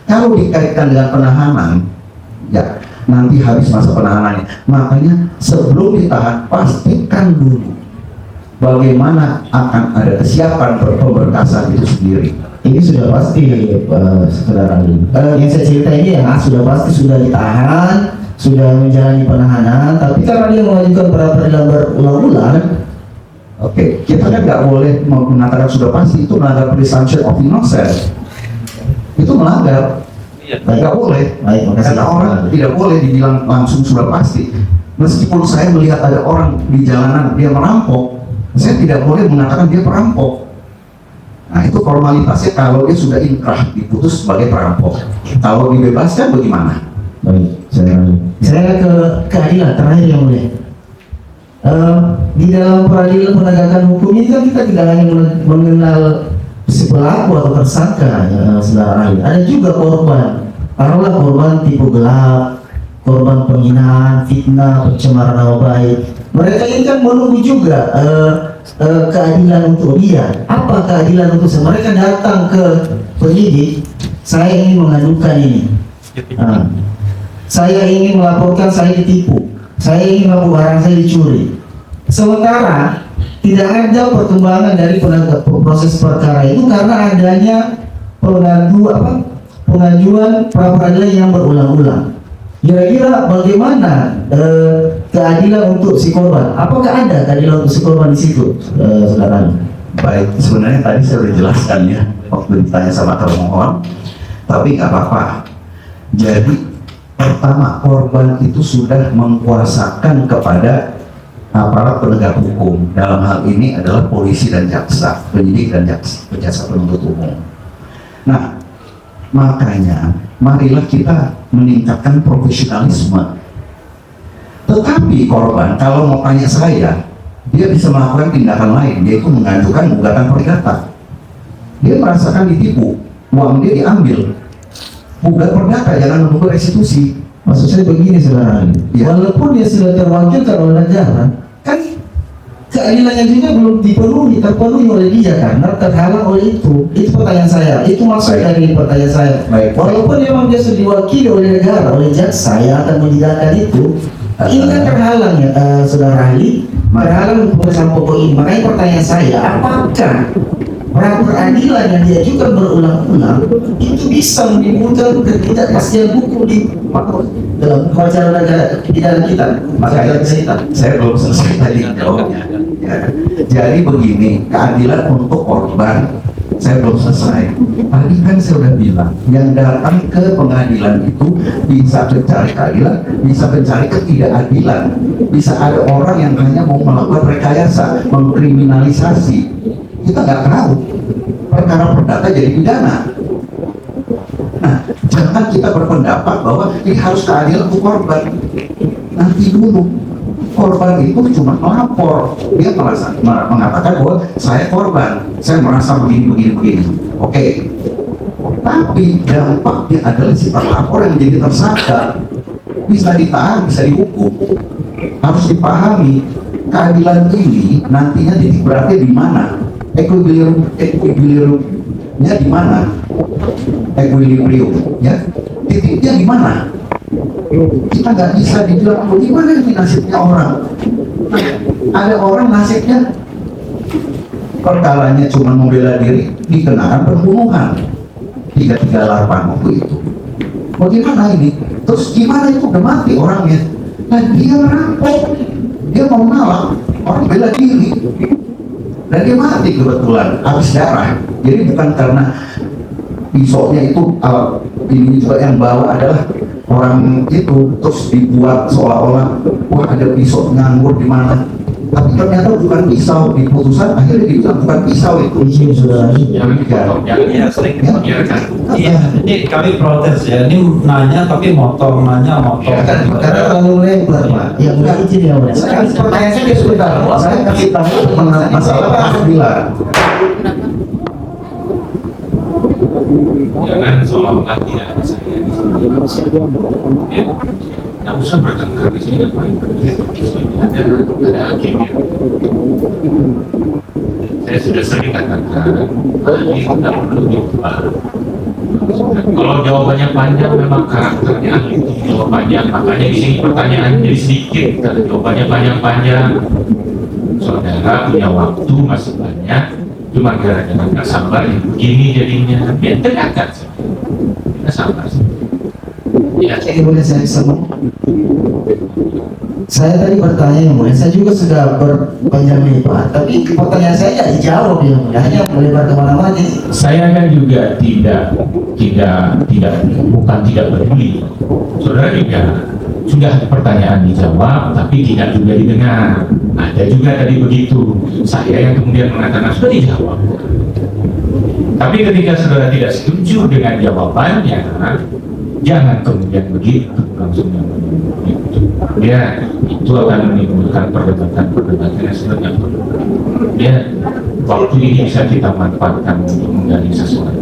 Kalau dikaitkan dengan penahanan, ya nanti habis masa penahanannya. Makanya sebelum ditahan, pastikan dulu bagaimana akan ada kesiapan pemberkasan itu sendiri. Ini sudah pasti, saudara Ali. Yang saya cerita ini yang sudah pasti sudah ditahan, sudah menjalani penahanan, tapi karena dia mengajukan pra-peradilan berulang-ulang. Oke, kita kan nggak boleh mengatakan sudah pasti, itu melanggar presumption of innocence. Itu melanggar. Nggak boleh. Karena orang tidak boleh dibilang langsung sudah pasti. Meskipun saya melihat ada orang di jalanan dia merampok, saya tidak boleh mengatakan dia perampok. Nah itu formalitasnya kalau dia sudah inkrah diputus sebagai perampok. Kalau dibebaskan bagaimana? Baik, saya ke keadilan terakhir yang mulia. Di dalam peradilan penegakan hukum ini kan kita tidak hanya mengenal si pelaku atau tersangka, ya, saudara ahli. Ada juga korban. Taruhlah korban tipu gelap, korban penghinaan, fitnah, pencemaran nama baik. Mereka ini kan menunggu juga keadilan untuk dia. Apa keadilan untuk mereka datang ke penyidik? Saya ingin mengadukan ini. Saya ingin melaporkan saya ditipu. Saya ingin melakukan barang saya dicuri. Sementara tidak ada perkembangan dari proses perkara itu karena adanya pengajuan pra-peradilan yang berulang-ulang. Kira-kira bagaimana keadilan untuk si korban? Apakah ada keadilan untuk si korban di situ, saudara? Baik, sebenarnya tadi saya sudah jelaskan ya waktu ditanya sama termohon, tapi nggak apa-apa. Jadi pertama, korban itu sudah mengkuasakan kepada aparat penegak hukum. Dalam hal ini adalah polisi dan jaksa, penyidik dan jaksa penuntut umum. Nah, makanya marilah kita meningkatkan profesionalisme. Tetapi korban kalau mau tanya saya, dia bisa melakukan tindakan lain, yaitu mengajukan gugatan perdata. Dia merasakan ditipu, uang dia diambil. Gugat perdata, jangan menunggu restitusi. Maksud saya begini saudara, Ya. walaupun dia sudah terwakilkan oleh negara, kan keadilannya juga belum terpenuhi oleh dia karena terhalang oleh itu. Itu pertanyaan saya, itu maksud dari pertanyaan saya. Baik. Walaupun memang dia sudah diwakili oleh negara, oleh jaksa yang akan menjalankan itu, ini kan terhalang ya, saudara ahli, terhalang putusan pokok ini. Makanya pertanyaan saya, apakah pra peradilan yang diajukan berulang-ulang itu bisa menimbulkan ketidakpastian hukum di dalam kewajaran negara di dalam kita? Makanya saya belum selesai tadi jawabnya. Ya. Jadi begini, keadilan untuk korban saya belum selesai. Tadi kan saya sudah bilang, yang datang ke pengadilan itu bisa mencari keadilan, bisa mencari ketidakadilan. Bisa ada orang yang hanya mau melakukan rekayasa, mengkriminalisasi. Kita nggak tahu, perkara perdata jadi pidana. Nah, jangan kita berpendapat bahwa ini harus keadilan untuk korban. Nanti dulu, korban itu cuma melapor, dia mengatakan bahwa saya korban, saya merasa begini. Oke. Tapi dampaknya adalah si terlapor yang menjadi tersangka, bisa ditahan, bisa dihukum. Harus dipahami, keadilan ini nantinya titik beratnya di mana? Equilibriumnya di mana? Equilibrium, ya. Titiknya di mana? Kita nggak bisa dibilang bagaimana ini nasibnya orang. Nah, ada orang nasibnya perkaranya cuma membela diri dikenakan pembunuhan 338 waktu itu. Bagaimana ini? Terus gimana itu udah mati orangnya? Nah, dia merampok, dia mau nalak, orang bela diri. Dan dia mati kebetulan, habis darah. Jadi bukan karena pisaunya itu, ini juga yang bawa adalah orang itu, terus dibuat seolah-olah wah ada pisau nganggur di mana. Tapi ternyata bukan pisau, di putusan akhirnya dibilang bukan pisau itu. Izin saudara. Iya, ini kami protes ya. Ini nanya tapi motor. Karena terlalu lebar Pak. Yang nggak izin ya Pak. Pertanyaan saya sebentar, saya kasih tahu masalah keadilan. Jangan seolah-olah tidak ada saya di sini. Ya, nggak usah bertengkar di sini. Ada hakimnya. Saya sudah sering katakan, ini tidak perlu diubah. Kalau jawabannya panjang, memang karakternya itu jawabannya. Makanya di sini pertanyaan jadi sedikit, kalau jawabannya panjang-panjang. Saudara punya waktu masih banyak, cuma gara-gara nggak sabar ya begini jadinya. Biar terangkat, kita sabar. Ya. Boleh saya sama. Saya tadi bertanya yang mulia, saya juga sudah berpanjang lebar, tapi pertanyaan saya tidak dijawab yang mulia, hanya melebar kemana-mana. Saya kan juga bukan tidak peduli. Saudara juga sudah pertanyaan dijawab, tapi tidak juga didengar. Ada juga tadi begitu. Saya yang kemudian mengatakan sudah dijawab. Tapi ketika saudara tidak setuju dengan jawabannya, jangan kemudian begitu langsung begitu. Ya, itu akan menimbulkan perdebatan yang sebenarnya perlu. Ya, waktu ini bisa kita manfaatkan untuk menggali sesuatu.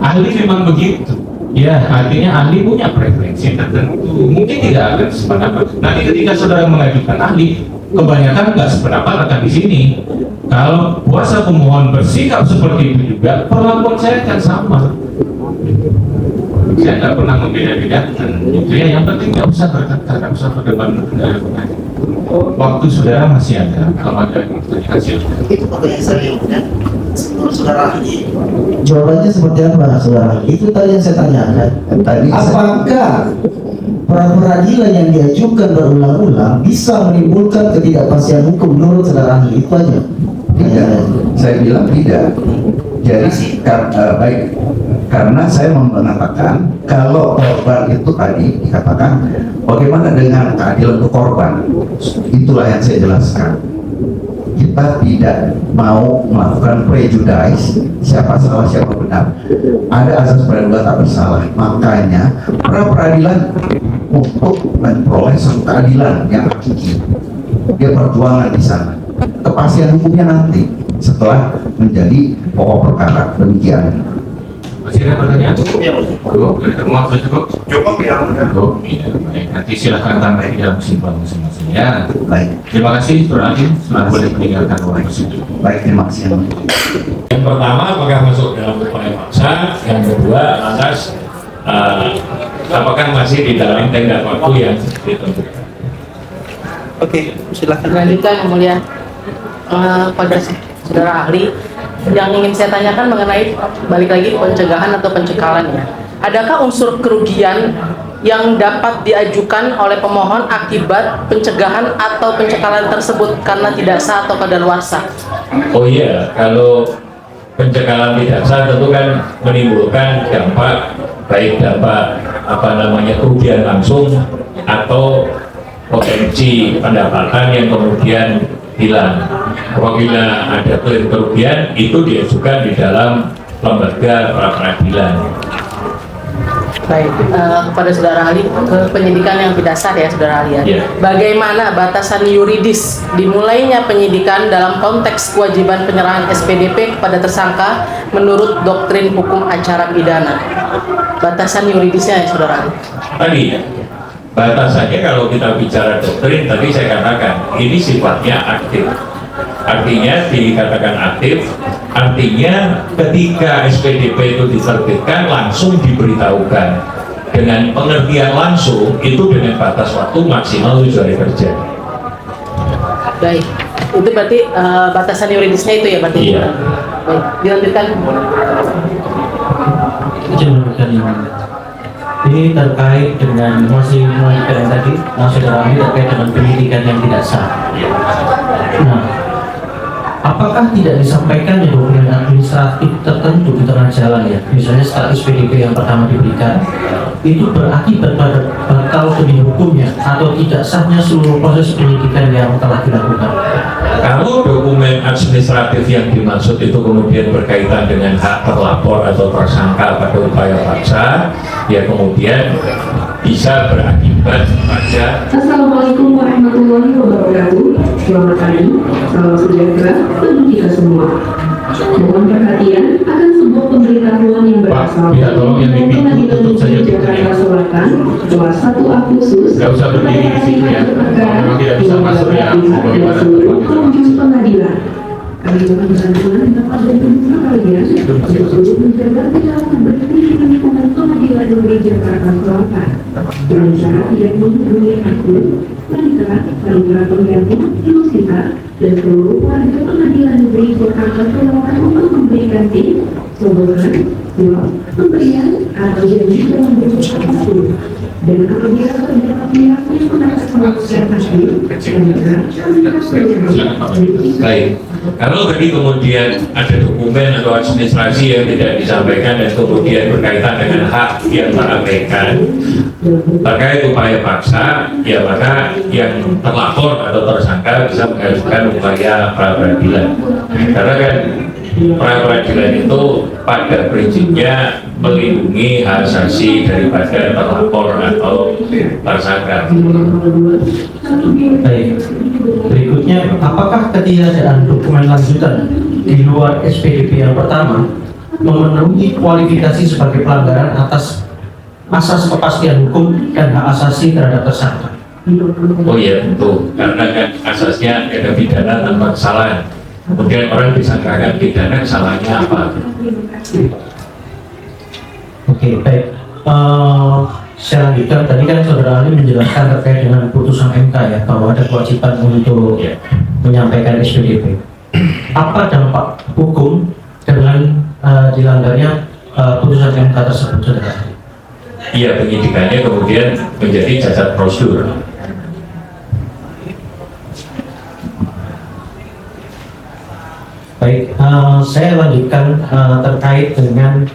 Ahli memang begitu. Ya, artinya ahli punya preferensi tertentu. Mungkin tidak akan sependapat. Nanti ketika saudara mengajukan ahli, kebanyakan nggak sependapat akan di sini. Kalau kuasa pemohon bersikap seperti itu juga, perlakuan saya akan sama. Saya nggak pernah membeda-bedakan. Itu ya, yang penting nggak usah berkata, nggak usah berdebat. Waktu saudara masih ada. Kalau ada hasil. Itu pertanyaan saya dan menurut saudara ahli, jawabannya seperti apa saudara ahli? Itu tadi yang saya tanyakan. Tadi apakah pra peradilan yang diajukan berulang-ulang bisa menimbulkan ketidakpastian hukum menurut saudara ahli? Itu aja. tidak. Saya bilang tidak. Jadi baik, karena saya mengatakan kalau korban itu tadi dikatakan bagaimana dengan keadilan untuk korban, itulah yang saya jelaskan. Kita tidak mau melakukan prejudice siapa salah siapa benar. Ada asas praduga tak bersalah. Makanya pra peradilan untuk memperoleh suatu keadilan yang hakiki, dia perjuangan di sana. Kepastian hukumnya nanti setelah menjadi pokok perkara. Demikian. Masih ada pertanyaan? Cukup? Maksud cukup? Cukup ya. Cukup. Ya, baik. Nanti silahkan tambah di dalam kesimpulan masing-masing ya. Baik. Terima kasih, Saudara Hakim. Selamat boleh meninggalkan ruang persidangan. Baik, terima kasih. Yang pertama, apakah masuk dalam upaya paksa? Yang kedua, lantas apakah masih di dalam tenggat waktu yang ditentukan? Oke, silakan. Lanjutkan yang mulia pada saudara ahli. Yang ingin saya tanyakan mengenai balik lagi pencegahan atau pencekalan ya. Adakah unsur kerugian yang dapat diajukan oleh pemohon akibat pencegahan atau pencekalan tersebut karena tidak sah atau kadaluarsa? Oh iya, kalau pencekalan tidak sah tentu kan menimbulkan dampak, baik dampak kerugian langsung atau potensi pendapatan yang kemudian hilang. Apabila ada klaim kerugian, itu diajukan di dalam lembaga pra peradilan. Baik, kepada saudara ahli, ke penyidikan yang tidak sah ya saudara ahli ya. Yeah. Bagaimana batasan yuridis dimulainya penyidikan dalam konteks kewajiban penyerahan SPDP kepada tersangka menurut doktrin hukum acara pidana? Batasan yuridisnya ya saudara ahli. Tadi batasannya kalau kita bicara doktrin, tadi saya katakan ini sifatnya aktif. Artinya dikatakan aktif, artinya ketika SPDP itu diterbitkan langsung diberitahukan dengan pengertian langsung itu dengan batas waktu maksimal 7 hari kerja. Baik, itu berarti batasan yuridisnya itu ya berarti. Iya. Baik, dilanjutkan. Ini terkait dengan masih melanjutkan yang tadi, saudara ahli terkait dengan penyidikan yang tidak sah. Nah, apakah tidak disampaikan ya dokumen administratif tertentu di tengah jalan ya, misalnya status PDP yang pertama diberikan itu berakibat pada batal demi hukumnya atau tidak sahnya seluruh proses penyidikan yang telah dilakukan? Kalau dokumen administratif yang dimaksud itu kemudian berkaitan dengan hak terlapor atau tersangka pada upaya paksa, ya kemudian bisa berakibat pada. Assalamualaikum warahmatullahi wabarakatuh. Selamat pagi, salam sejahtera untuk kita semua. Mohon perhatian akan sebuah pemberitahuan yang berasal dari Pengadilan Negeri Jakarta Selatan kelas 1 Agustus. Nggak usah berdiri di situ ya. Memang tidak bisa masuk ya. Dan seluruh pengunjung pengadilan. Kami mohon bantuan Bapak dan Ibu kalian untuk menjaga tidak berdiri di lingkungan Pengadilan Negeri Jakarta Selatan dengan cara tidak menghubungi aku, panitera pengganti, ibu kita, dan seluruh warga Pengadilan Negeri Jakarta Selatan untuk memberikan tim, sokongan, suap, pemberian, atau janji dalam bentuk apapun. Dan apabila terdapat pihak yang merasa melakukan hasil, baik. Kalau tadi kemudian ada dokumen atau administrasi yang tidak disampaikan dan kemudian berkaitan dengan hak yang terabaikan terkait upaya paksa, ya maka yang terlapor atau tersangka bisa mengajukan upaya pra peradilan. Karena kan pra peradilan itu pada prinsipnya melindungi hak asasi daripada terlapor atau tersangka. Baik. Berikutnya, apakah ketiadaan dokumen lanjutan di luar SPDP yang pertama memenuhi kualifikasi sebagai pelanggaran atas asas kepastian hukum dan hak asasi terhadap tersangka? Oh iya tentu, karena kan asasnya ada pidana tanpa kesalahan. Kemudian orang disangkakan pidana, kesalahannya apa? Oke, baik. Saya lanjutkan, tadi kan saudara ahli menjelaskan terkait dengan putusan MK ya, bahwa ada kewajiban untuk menyampaikan SPDP. Apa dampak hukum dengan dilanggarnya putusan MK tersebut, saudara ahli? Iya, penyidikannya kemudian menjadi cacat prosedur. Baik, Saya lanjutkan terkait dengan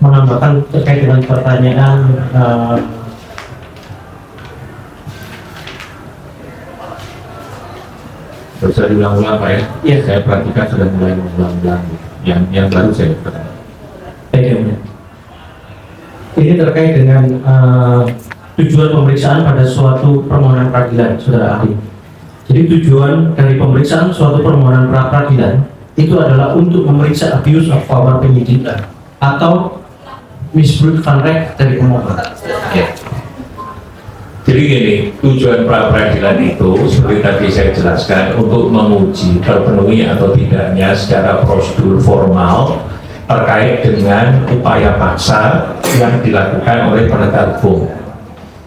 menambahkan terkait dengan pertanyaan bisa diulang-ulang Pak ya? Iya. Saya perhatikan sudah mulai mengulang-ulang. Yang baru saya perhatikan. baik ya, Mulia. Ini terkait dengan tujuan pemeriksaan pada suatu permohonan peradilan, saudara ahli. Jadi tujuan dari pemeriksaan suatu permohonan pra peradilan itu adalah untuk memeriksa abuse of power penyidik atau misbruk van recht dari pemohon. Ya. Jadi gini, tujuan pra peradilan itu seperti tadi saya jelaskan untuk menguji terpenuhi atau tidaknya secara prosedur formal terkait dengan upaya paksa yang dilakukan oleh penegak hukum.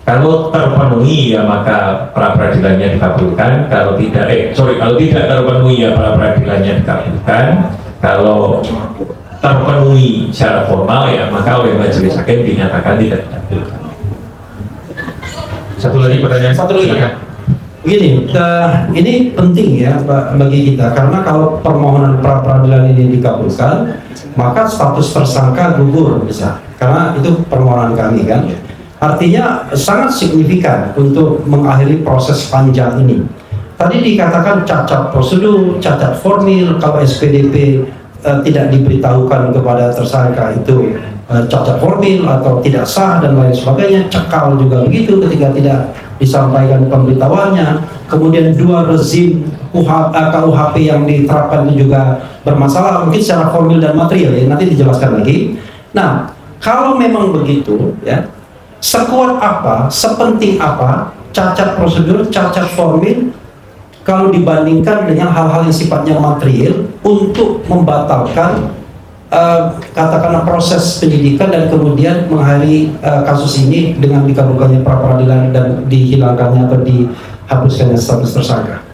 Kalau terpenuhi ya maka pra peradilannya dikabulkan. Kalau tidak, kalau tidak terpenuhi ya pra peradilannya dikabulkan. Kalau terpenuhi secara formal ya maka oleh majelis hakim dinyatakan tidak dikabulkan. Satu lagi pertanyaan. Satu lagi. Begini, ini penting ya bagi kita karena kalau permohonan pra peradilan ini dikabulkan, maka status tersangka gugur bisa. Karena itu permohonan kami kan. Artinya sangat signifikan untuk mengakhiri proses panjang ini. Tadi dikatakan cacat prosedur, cacat formil, kalau SPDP tidak diberitahukan kepada tersangka itu cacat formil atau tidak sah dan lain sebagainya. Cekal juga begitu ketika tidak disampaikan pemberitahuannya. Kemudian dua rezim KUHP yang diterapkan itu juga bermasalah, mungkin secara formil dan material ya, nanti dijelaskan lagi. Nah, kalau memang begitu ya, sekuat apa, sepenting apa cacat prosedur, cacat formil kalau dibandingkan dengan hal-hal yang sifatnya material untuk membatalkan katakanlah proses penyidikan dan kemudian mengakhiri kasus ini dengan dikabulkannya pra peradilan dan dihilangkannya atau dihapuskannya status tersangka.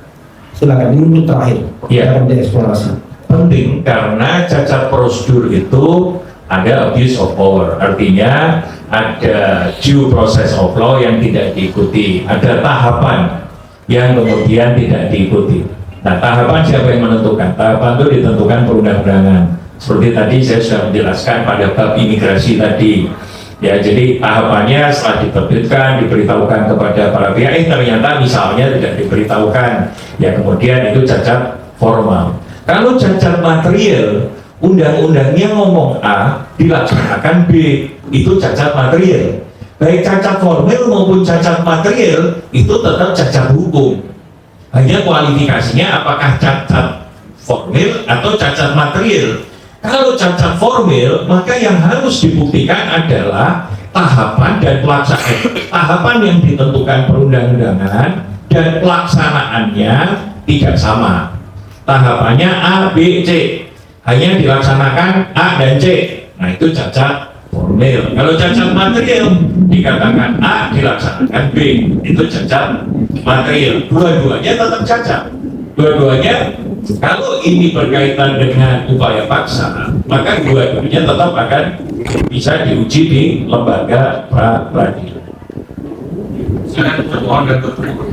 Silakan, ini menurut terakhir Ya. akan dieksplorasi. Penting karena cacat prosedur itu ada abuse of power, artinya ada due process of law yang tidak diikuti, ada tahapan yang kemudian tidak diikuti. Nah, tahapan siapa yang menentukan? Tahapan itu ditentukan perundang-undangan. Seperti tadi saya sudah menjelaskan pada bab imigrasi tadi. Ya, jadi tahapannya setelah diterbitkan, diberitahukan kepada para pihak, ternyata misalnya tidak diberitahukan. Ya, kemudian itu cacat formal. Kalau cacat material, undang-undangnya ngomong A, dilaksanakan B, itu cacat material. Baik cacat formil maupun cacat material itu tetap cacat hukum. Hanya kualifikasinya apakah cacat formil atau cacat material. Kalau cacat formil, maka yang harus dibuktikan adalah tahapan dan pelaksanaan. Tahapan yang ditentukan perundang-undangan dan pelaksanaannya tidak sama. Tahapannya A, B, C. Hanya dilaksanakan A dan C. Nah, itu cacat formil. Kalau cacat material dikatakan A dilaksanakan B, itu cacat material. Dua-duanya tetap cacat. Dua-duanya kalau ini berkaitan dengan upaya paksa, maka dua-duanya tetap akan bisa diuji di lembaga pra peradilan. Silakan termohon dan termohon.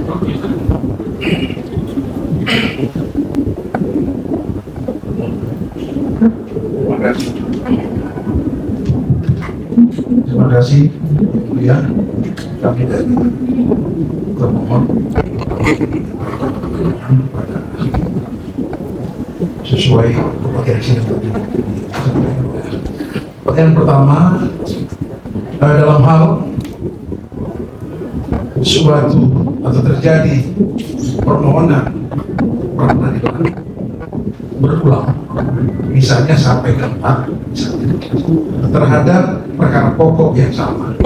Terima kasih, ya. Kami dari termohon sesuai kompetensi yang tadi disampaikan. Pertanyaan pertama, dalam hal suatu atau terjadi permohonan pra peradilan berulang, misalnya sampai ke 4, misalnya, terhadap perkara pokok yang sama,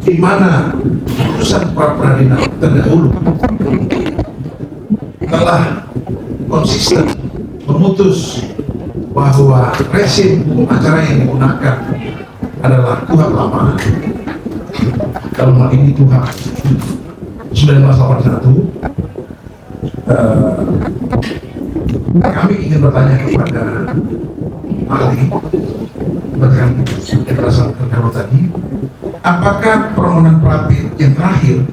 di mana putusan pra peradilan terdahulu telah konsisten memutus bahwa rezim hukum acara yang digunakan adalah KUHP lama, dalam hal ini KUHP 1981. Kami ingin bertanya kepada ahli berdasarkan penjelasan terkait tadi, apakah permohonan pra yang terakhir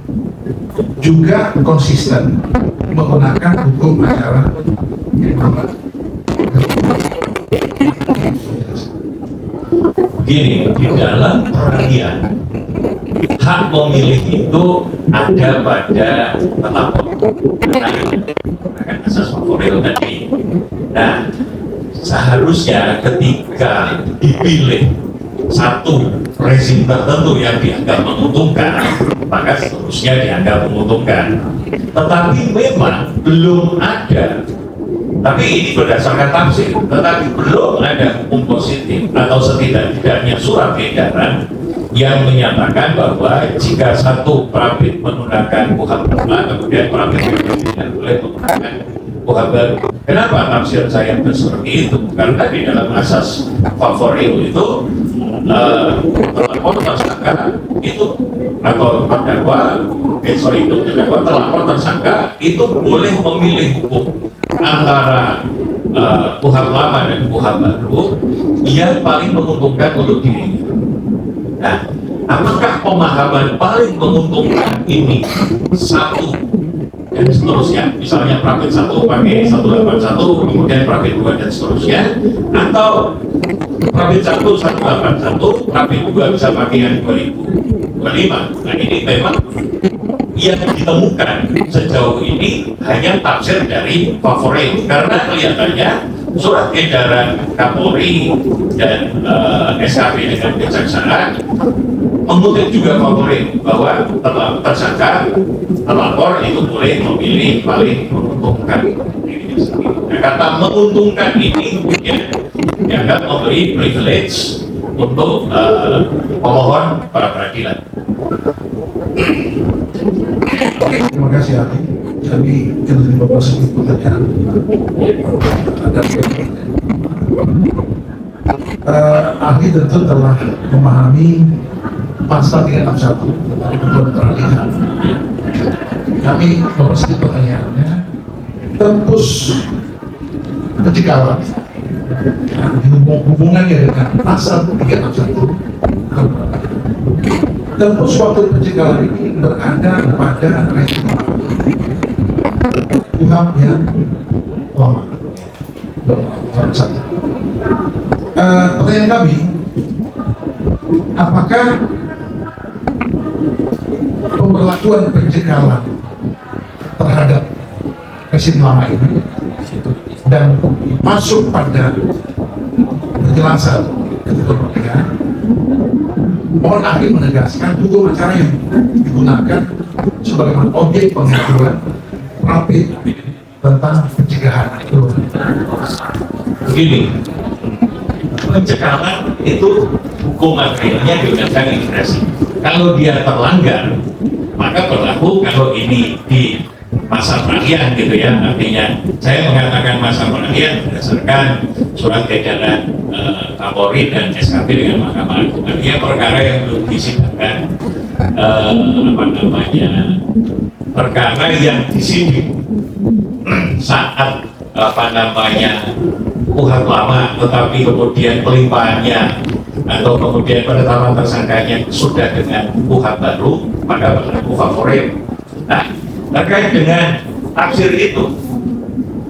juga konsisten menggunakan hukum acara Gini, di dalam peradilan hak pemilih itu ada pada pelapor menggunakan asas formil tadi. Nah, seharusnya ketika dipilih satu rezim tertentu yang dianggap menguntungkan, maka seterusnya dianggap menguntungkan. Tetapi memang belum ada, tapi ini berdasarkan tafsir, tetapi belum ada hukum positif atau setidak-tidaknya surat edaran yang menyatakan bahwa jika satu prabit menggunakan kuhab lama, kemudian prabit tidak boleh menggunakan kuhab baru. Kenapa tafsir saya seperti itu? Karena di dalam asas favoril itu pelapor tersangka itu atau terdakwa, pelapor tersangka itu boleh memilih hukum antara kuhab lama dan kuhab baru yang paling menguntungkan untuk dirinya. Nah, apakah pemahaman paling menguntungkan ini satu dan seterusnya, misalnya prabit 1 pakai 181, kemudian prabit 2 dan seterusnya, atau prabit 1 181, prabit 2 bisa pakai yang 2025. Nah, ini memang yang ditemukan sejauh ini hanya tafsir dari favoril, karena kelihatannya surat edaran Kapolri dan SKP dengan kejaksaan mengutip juga favoril bahwa tersangka pelapor itu boleh memilih paling menguntungkan dirinya sendiri. Nah, kata menguntungkan ini kemudian dianggap memberi privilege untuk pemohon para peradilan. Terima kasih ahli. Kami dari beberapa segi pertanyaan. Ahli tentu telah memahami pasal 361 dari Ketentuan Peradilan. Kami beberapa segi pertanyaannya. Tempus pencegahan hubungannya dengan pasal 361. Tempus waktu pencegahan ini berada pada rezim kuhab yang lama. Pertanyaan kami, apakah pemberlakuan pencegahan terhadap rezim lama ini dan masuk pada penjelasan ketentuan peradilan, mohon ahli menegaskan hukum acara yang digunakan sebagaimana objek pengajuan prabit tentang pencegahan itu. Begini, pencegahan itu hukum materialnya digunakan imigrasi. Kalau dia terlanggar, maka berlaku kalau ini di masa peralihan gitu ya. Artinya saya mengatakan masa peralihan berdasarkan surat edaran Kapolri dan SKP dengan Mahkamah Agung. Artinya perkara yang belum disidangkan perkara yang disidik saat kuhab lama, tetapi kemudian pelimpahannya atau kemudian penetapan tersangkanya sudah dengan kuhab baru, maka berlaku favoril. Nah, terkait dengan tafsir itu,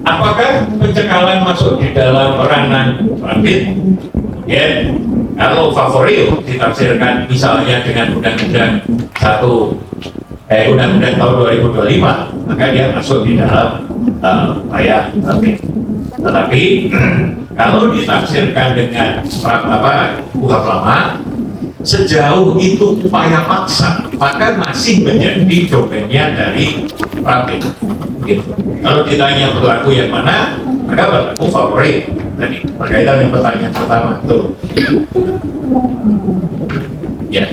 apakah pencekalan masuk di dalam peranan prabit? Ya, kalau favoril ditafsirkan misalnya dengan undang-undang undang-undang tahun 2025, maka dia masuk di dalam upaya prabit. Tetapi kalau ditafsirkan dengan kuhab lama, sejauh itu upaya paksa, maka masih menjadi domainnya dari prabit. Gitu. Kalau ditanya berlaku yang mana, maka berlaku favoril. Tadi berkaitan dengan pertanyaan pertama itu, ya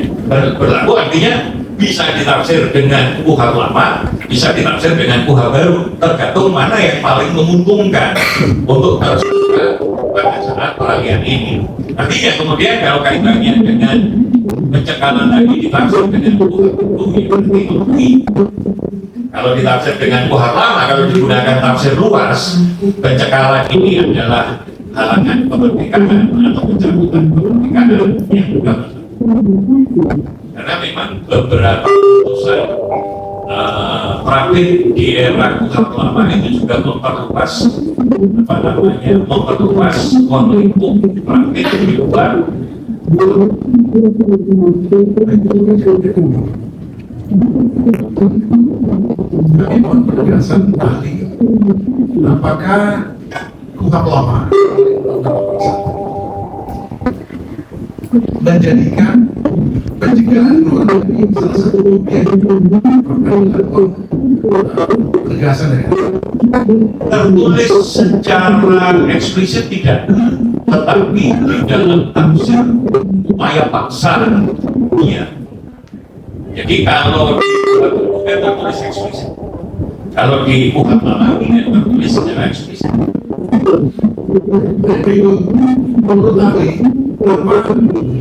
berlaku artinya bisa ditafsir dengan kuhab lama, bisa ditafsir dengan kuhab baru, tergantung mana yang paling menguntungkan untuk tersangka pada saat peralihan ini. Artinya kemudian kalau kaitannya dengan pencekalan tadi ditafsir dengan kuhab baru, ya berarti lebih. Kalau ditafsir dengan kuhab lama, kalau digunakan tafsir luas, pencekalan ini adalah halangan kemerdekaan atau pencabutan kemerdekaan yang bukan. Karena memang beberapa putusan praktik di era KUHP lama itu juga memperluas melingkup praktik di luar. Kami mohon penegasan ahli, apakah KUHP lama menjadikan pencegahan luar negeri salah satu objek penegasan dari tertulis secara eksplisit tidak, tetapi di dalam tafsir upaya paksa iya. Jadi kalau di tertulis eksplisit, kalau di KUHP lama tidak tertulis secara eksplisit. Menurut ahli, apa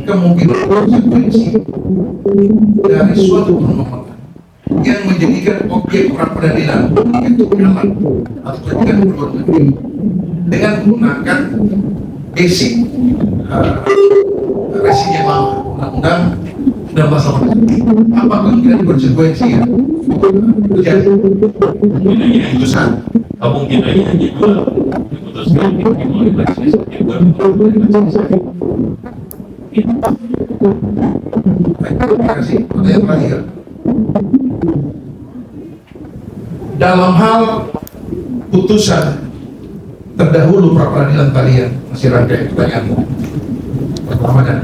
kemungkinan konsekuensi dari suatu permohonan yang menjadikan objek pra peradilan itu pengalang atau pencegahan luar negeri dengan menggunakan basic resim yang lama, undang-undang 1980. Apa kemungkinan konsekuensi yang terjadi? Kemungkinannya putusan, kemungkinannya hanya dua, diputuskan oleh majelis hakim Terima kasih. Pertanyaan terakhir. Dalam hal putusan terdahulu pra peradilan kalian, masih rangkaian pertanyaan pertama dan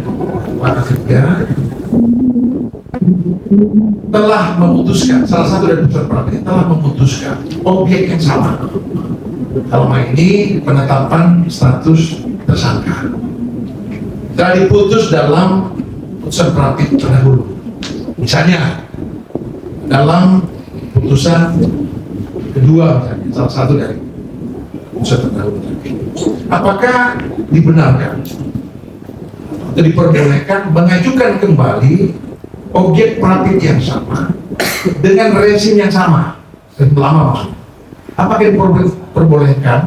ketiga, telah memutuskan, salah satu dari putusan pra peradilan telah memutuskan objek yang sama. Dalam hal ini penetapan status tersangka. Telah diputus dalam putusan pra peradilan terdahulu. Misalnya dalam putusan kedua, misalnya salah satu dari putusan terdahulu. Apakah dibenarkan atau diperbolehkan mengajukan kembali objek pra peradilan yang sama dengan rezim yang sama, rezim lama maksudnya? Apakah diperbolehkan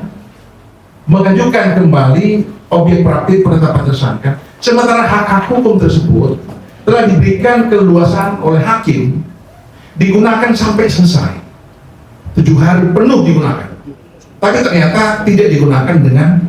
mengajukan kembali objek pra peradilan penetapan tersangka sementara hak hukum tersebut telah diberikan keleluasan oleh hakim digunakan sampai selesai, 7 hari penuh digunakan, tapi ternyata tidak digunakan dengan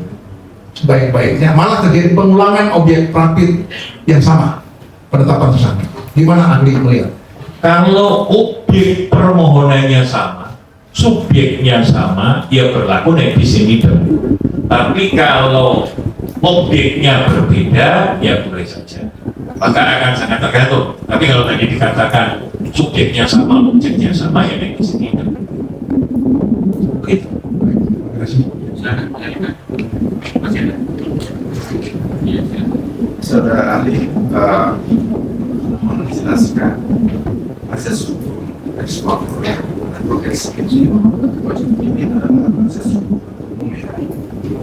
sebaik-baiknya, malah terjadi pengulangan objek pra peradilan yang sama penetapan tersangka. Gimana ahli melihat? Kalau objek permohonannya sama, subjeknya sama, ya berlaku nebis in idem. Tapi kalau objeknya berbeda, ya boleh saja. Maka akan sangat tergantung. Tapi kalau tadi dikatakan subjeknya sama, objeknya sama, ya nebis in idem. Begitu. Silakan mengalihkan. Masih ada. Saudara ahli, mohon dijelaskan asas hukum ekspor dan progres ini adalah asas hukum umum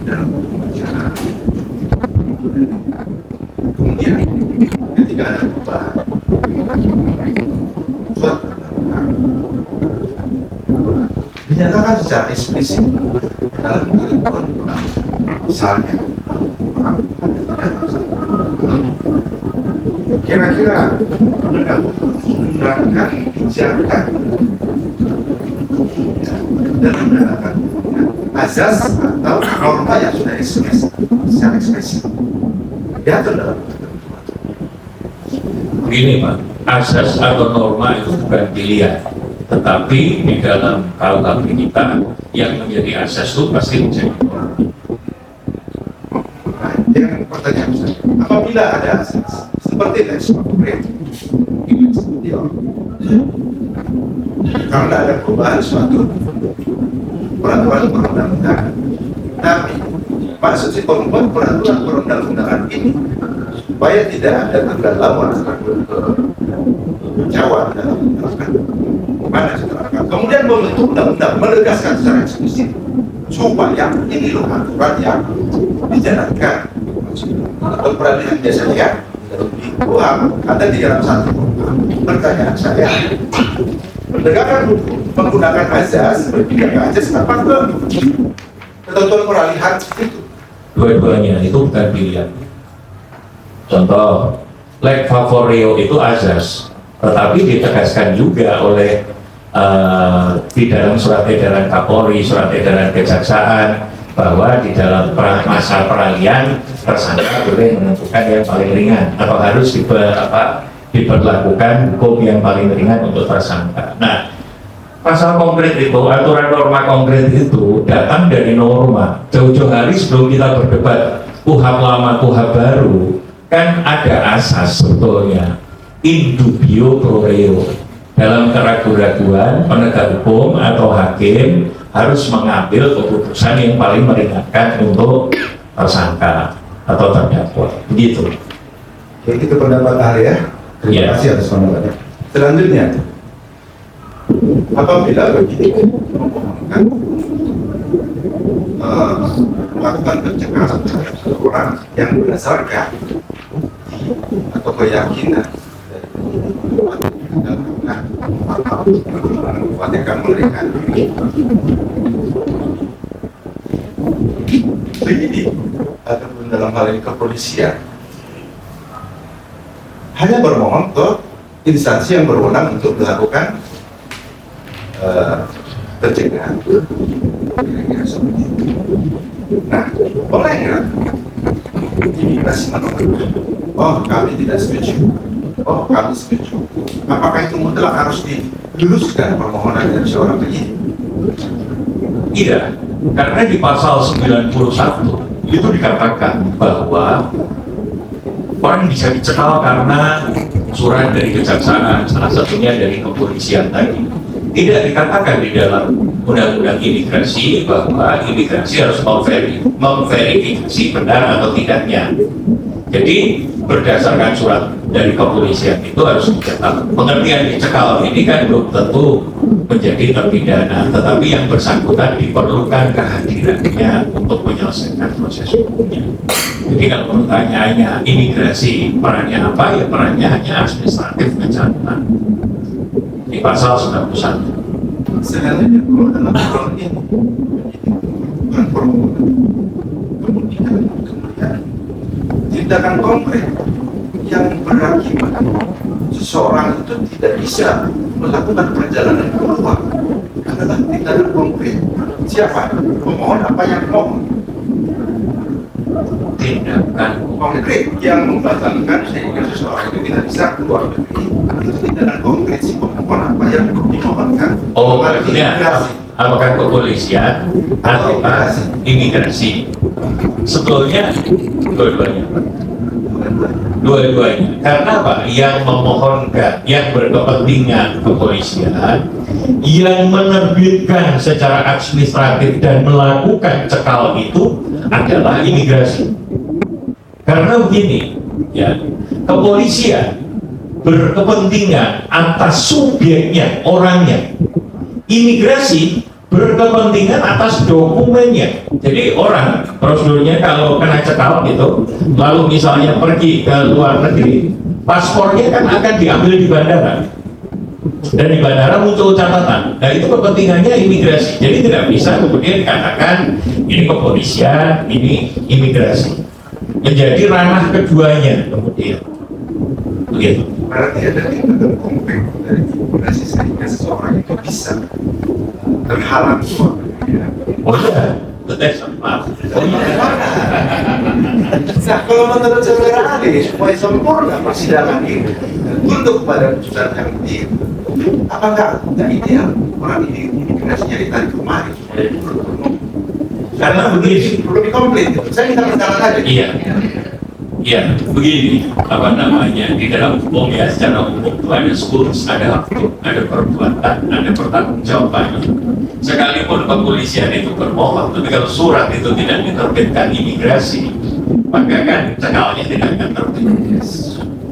dalam acara. Kemudian ketika ada perubahan dinyatakan secara eksplisit dalam ketentuan misalnya kira-kira penegak hukum menggunakan kebijakan dan menggunakan azas atau norma yang sudah eksplisit secara eksplisit diatur dalam begini Pak, asas atau norma itu bukan pilihan, tetapi di dalam KUHP kita yang menjadi asas itu pasti menjadi norma. Yang pertanyaan saya, apabila ada asas seperti teks konkret, karena ada perubahan suatu peraturan perundang-undangan, tapi maksud si pembuat peraturan perundang-undangan ini supaya tidak ada kegalauan Jawa dalam menerapkan mana seterapkan. Kemudian membentuk undang-undang menegaskan secara eksplisit supaya ini loh aturan yang dijalankan atau peradilan biasanya di KUHP ada di dalam satu. Pertanyaan saya, penegakan hukum menggunakan azas berbeda azas apa ketentuan peralihan itu? Dua-duanya itu bukan pilihan. Contoh, leg favorio itu azas, tetapi ditegaskan juga oleh di dalam surat edaran Kapolri, surat edaran Kejaksaan, bahwa di dalam masa peralihan tersangka boleh menentukan yang paling ringan atau harus diberlakukan hukum yang paling ringan untuk tersangka. Nah, pasal konkret itu, aturan norma konkret itu datang dari norma. Jauh-jauh hari sebelum kita berdebat KUHP lama, KUHP baru, kan ada asas sebetulnya in dubio pro reo. Dalam keraguan-raguan, penegak hukum atau hakim harus mengambil keputusan yang paling meringankan untuk tersangka atau terdakwa. Begitu. Itu pendapat ahli ya. Terima kasih atas pendapatnya. Selanjutnya, apabila penyidik memohonkan melakukan pencegahan terhadap seseorang yang berdasarkan atau keyakinan mengkhawatirkan mereka, penyidik ataupun dalam hal ini kepolisian hanya bermohon ke instansi yang berwenang untuk melakukan pencegahan. Kira-kira seperti itu. Nah, boleh nggak imigrasi menolak? Oh, kami tidak setuju. Oh, kami setuju. Apakah itu mutlak harus diluruskan permohonan dari seorang penyidik? Tidak, karena di pasal 91 itu dikatakan bahwa orang bisa dicekal karena surat dari kejaksaan, salah satunya dari kepolisian tadi. Tidak dikatakan di dalam undang-undang imigrasi bahwa imigrasi harus memverifikasi benar atau tidaknya. Jadi berdasarkan surat dari kepolisian itu harus dicekal. Pengertian dicekal ini kan belum tentu menjadi terpidana, tetapi yang bersangkutan diperlukan kehadirannya untuk menyelesaikan proses hukumnya. Jadi kalau pertanyaannya imigrasi perannya apa, ya perannya hanya administratif pencatatan di pasal 91. Sebenarnya kalau dalam hal ini bukan permohonan, kemudian tindakan konkret yang berakibat seseorang itu tidak bisa melakukan perjalanan keluar adalah tindakan konkret. Siapa? Pemohon apa yang mohon? Tindakan konkret yang membatalkan sehingga seseorang itu tidak bisa keluar negeri. Itu tindakan konkret si pemohon apa yang dimohonkan. Oh, artinya apakah kepolisian atau imigrasi? Sebetulnya dua-duanya. Karena apa? Yang memohonkan, yang berkepentingan kepolisian, yang menerbitkan secara administratif dan melakukan cekal itu adalah imigrasi. Karena begini, ya, kepolisian berkepentingan atas subjeknya, orangnya. Imigrasi berkepentingan atas dokumennya. Jadi orang prosedurnya kalau kena cekal gitu, lalu misalnya pergi ke luar negeri, paspornya kan akan diambil di bandara. Dan di bandara muncul catatan. Nah, itu kepentingannya imigrasi. Jadi tidak bisa kemudian dikatakan ini kepolisian, ini imigrasi. Menjadi ranah keduanya kemudian. Begitu. Berarti ada tindakan konkret dari imigrasi sehingga seseorang itu bisa terhalang keluar negeri. Oh iya, maaf. Nah, kalau menurut saudara Ali, supaya sempurna persidangan ini untuk kepada putusan yang ini, apakah tidak ideal orang ini imigrasinya ditarik kemari? Karena begini, perlu dikomplit. Saya minta pertanyaan aja. iya, iya, begini, apa namanya, di dalam hukum ya, secara umum itu ada skurs, ada hak, ada perbuatan, ada pertanggungjawabannya. Sekalipun kepolisian itu bermohon, tapi kalau surat itu tidak diterbitkan imigrasi, maka kan cekalnya tidak akan terbit.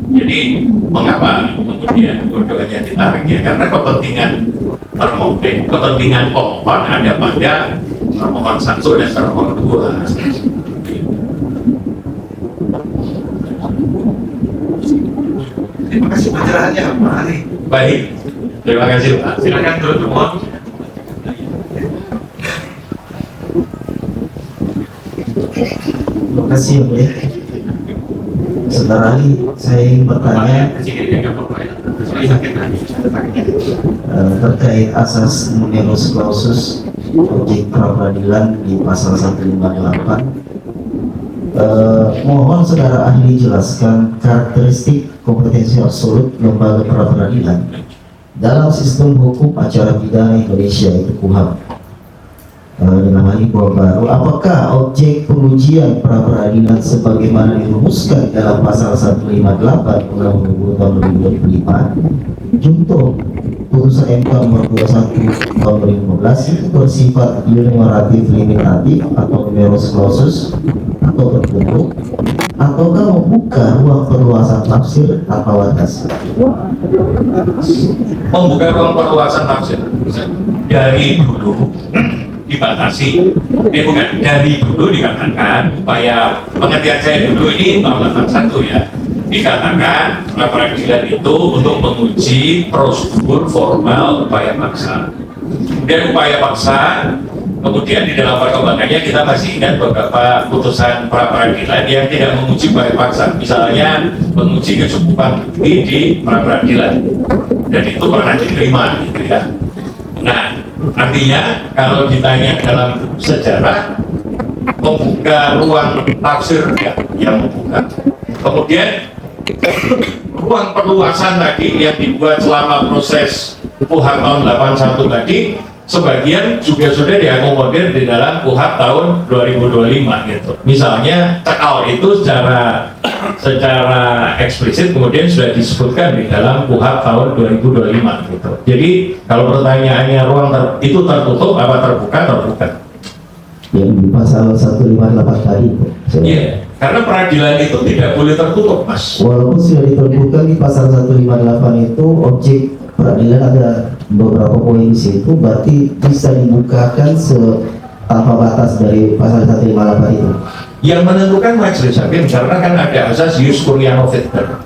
Jadi mengapa kemudian dua-duanya ditarik ya? Karena kepentingan termohon, kepentingan pemohon ada pada termohon satu dan termohon dua. Terima kasih pencerahannya, Pak Ali. Baik, terima kasih Pak. Silakan turun termohon. Terima kasih ya. Saudara Ali, saya ingin bertanya. terkait asas numerus clausus objek pra peradilan di pasal 158. Mohon saudara ahli jelaskan karakteristik kompetensi absolut lembaga pra peradilan dalam sistem hukum acara pidana Indonesia, itu KUHAP. Dalam hal ini baru, apakah objek pengujian pra peradilan sebagaimana dirumuskan dalam pasal 158 Undang-Undang tahun 2025 junto putusan MK nomor 21 tahun 2015 itu bersifat enumeratif limitatif atau numerus clausus atau tertutup, ataukah membuka ruang perluasan tafsir tanpa batas? Membuka ruang perluasan tafsir dari dulu dibatasi, bukan, dari dulu dikatakan upaya pengertian saya dulu ini tahun 81 ya, dikatakan pra peradilan itu untuk menguji prosedur formal upaya paksa. Dan upaya paksa kemudian di dalam perkembangannya kita masih ingat beberapa putusan pra peradilan yang tidak menguji upaya paksa, misalnya menguji kecukupan bukti di pra peradilan, dan itu pernah diterima gitu ya. Nah, artinya kalau ditanya dalam sejarah membuka ruang tafsir ya, yang membuka. Kemudian ruang perluasan tadi yang dibuat selama proses KUHAP tahun 81 tadi sebagian juga sudah diakomodir di dalam KUHAP tahun 2025 gitu. Misalnya cekal itu secara eksplisit kemudian sudah disebutkan di dalam KUHAP tahun 2025 gitu. Jadi kalau pertanyaannya ruang itu tertutup apa terbuka? Terbuka. Yang di pasal 158 tadi. Iya, karena peradilan itu tidak boleh tertutup, Mas. Walaupun sudah ditentukan di pasal 158 itu objek peradilan ada beberapa poin di situ, berarti bisa dibukakan tanpa batas dari pasal 158 itu. Yang menentukan majelis hakim karena kan ada asas jus curiano victor.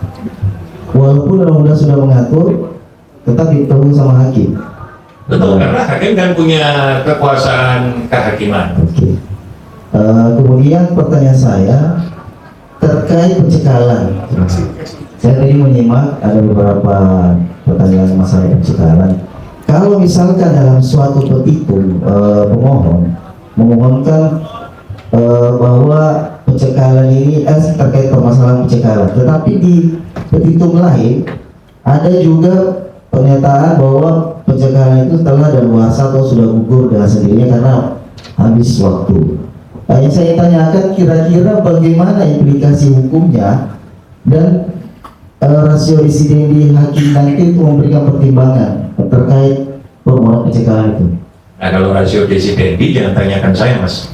Walaupun undang-undang sudah mengatur, tetap ditentukan sama hakim. Betul, karena hakim kan punya kekuasaan kehakiman. Oke. Kemudian pertanyaan saya terkait pencekalan. Saya tadi menyimak ada beberapa pertanyaan masalah pencekalan. Kalau misalkan dalam suatu petitum pemohon memohonkan bahwa pencekalan ini terkait permasalahan pencekalan, tetapi di petitum lain ada juga pernyataan bahwa pencekalan itu telah daluarsa atau sudah gugur dengan sendirinya karena habis waktu. Yang saya tanyakan kira-kira bagaimana implikasi hukumnya dan rasio desidendi hakim nanti itu memberikan pertimbangan terkait permohonan pencekalan itu. Nah, kalau rasio desidendi jangan tanyakan saya, Mas.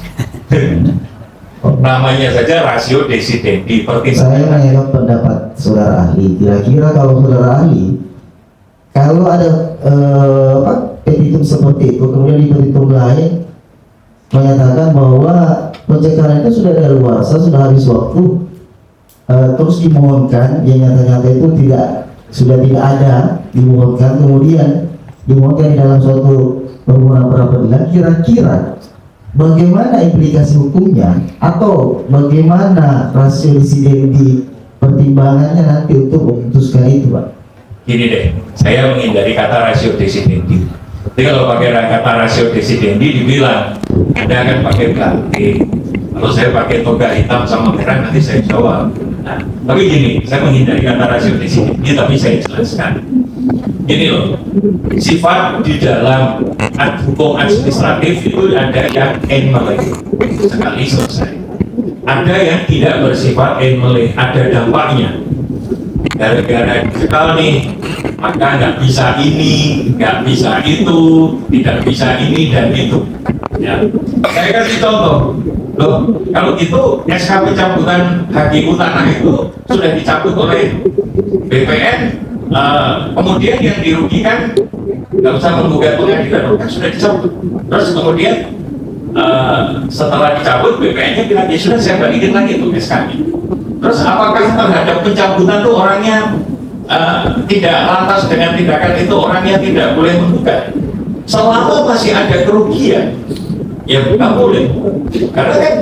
Namanya saja rasio desidendi. Saya menanyakan pendapat saudara ahli. Kira-kira kalau saudara ahli, kalau ada petitum seperti itu, kemudian di petitum lain menyatakan bahwa pencekalan itu sudah daluarsa, sudah habis waktu, terus dimohonkan, yang nyata-nyata itu sudah tidak ada, dimohonkan, kemudian dimohonkan di dalam suatu permohonan pra peradilan, kira-kira bagaimana implikasi hukumnya atau bagaimana rasio desidendi pertimbangannya nanti untuk memutuskan itu, Pak? Gini deh, saya menghindari kata rasio desidendi. Jadi kalau pakai kata rasio desidendi dibilang Anda akan pakai belakang. Kalau saya pakai toga hitam sama merah nanti saya jawab. Nah, tapi gini, saya menghindari kata rasio desidendi, tapi saya jelaskan. Gini loh, sifat di dalam hukum administratif itu ada yang enmele, sekali selesai. Ada yang tidak bersifat enmele, ada dampaknya. Gara-gara dicekal nih, maka nggak bisa ini, nggak bisa itu, tidak bisa ini dan itu. Ya, saya kasih contoh. Loh, kalau gitu SK pencabutan haki tanah itu sudah dicabut oleh BPN. Kemudian yang dirugikan nggak usah menggugat pengadilan, kan sudah dicabut. Terus kemudian setelah dicabut BPN-nya bilang ya sudah saya balikin lagi tuh SK-nya. Terus apakah terhadap pencabutan itu orangnya tidak lantas dengan tindakan itu orangnya tidak boleh menggugat? Selama masih ada kerugian, ya nggak boleh. Karena kan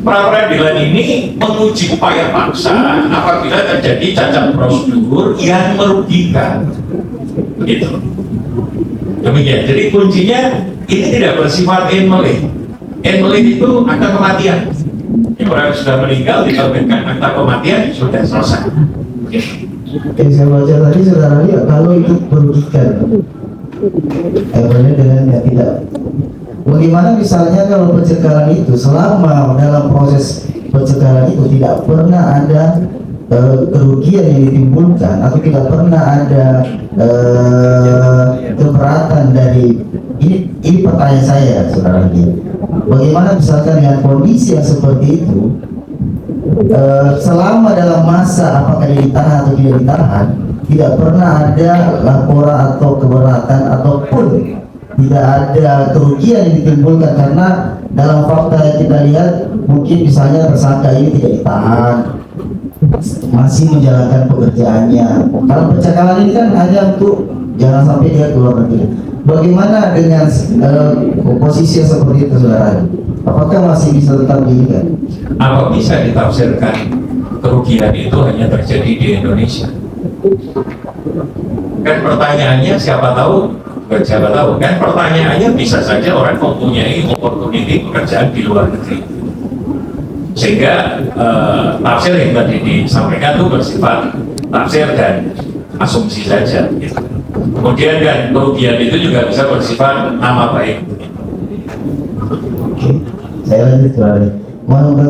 Pra peradilan ini menguji upaya paksa apabila terjadi cacat prosedur yang merugikan. Gitu. Demikian. Jadi kuncinya ini tidak bersifat enmeling. Enmeling itu akta kematian. Yang orang sudah meninggal diterbitkan akta kematian sudah selesai. Gitu. Yang saya baca tadi saudara lihat kalau itu merugikan, dengan yang tidak. Bagaimana misalnya kalau pencekalan itu selama dalam proses pencekalan itu tidak pernah ada kerugian yang ditimbulkan atau tidak pernah ada keberatan dari ini pertanyaan saya saudara lihat. Bagaimana misalkan dengan kondisi yang seperti itu? Selama dalam masa apakah dia ditahan atau tidak ditahan, tidak pernah ada laporan atau keberatan ataupun tidak ada kerugian yang ditimbulkan karena dalam fakta yang kita lihat mungkin misalnya tersangka ini tidak ditahan, masih menjalankan pekerjaannya. Kalau pencekalan ini kan hanya untuk jangan sampai dia keluar negeri. Bagaimana dengan posisi yang seperti itu saudara? Apakah masih bisa tetap dilihat? Apa bisa ditafsirkan kerugian itu hanya terjadi di Indonesia? Kan pertanyaannya siapa tahu kan pertanyaannya bisa saja orang mempunyai opportunity pekerjaan di luar negeri, sehingga tafsir yang tadi disampaikan itu bersifat tafsir dan asumsi saja gitu. Kemudian kan kerugian itu juga bisa bersifat nama baik. Saya lanjut lagi.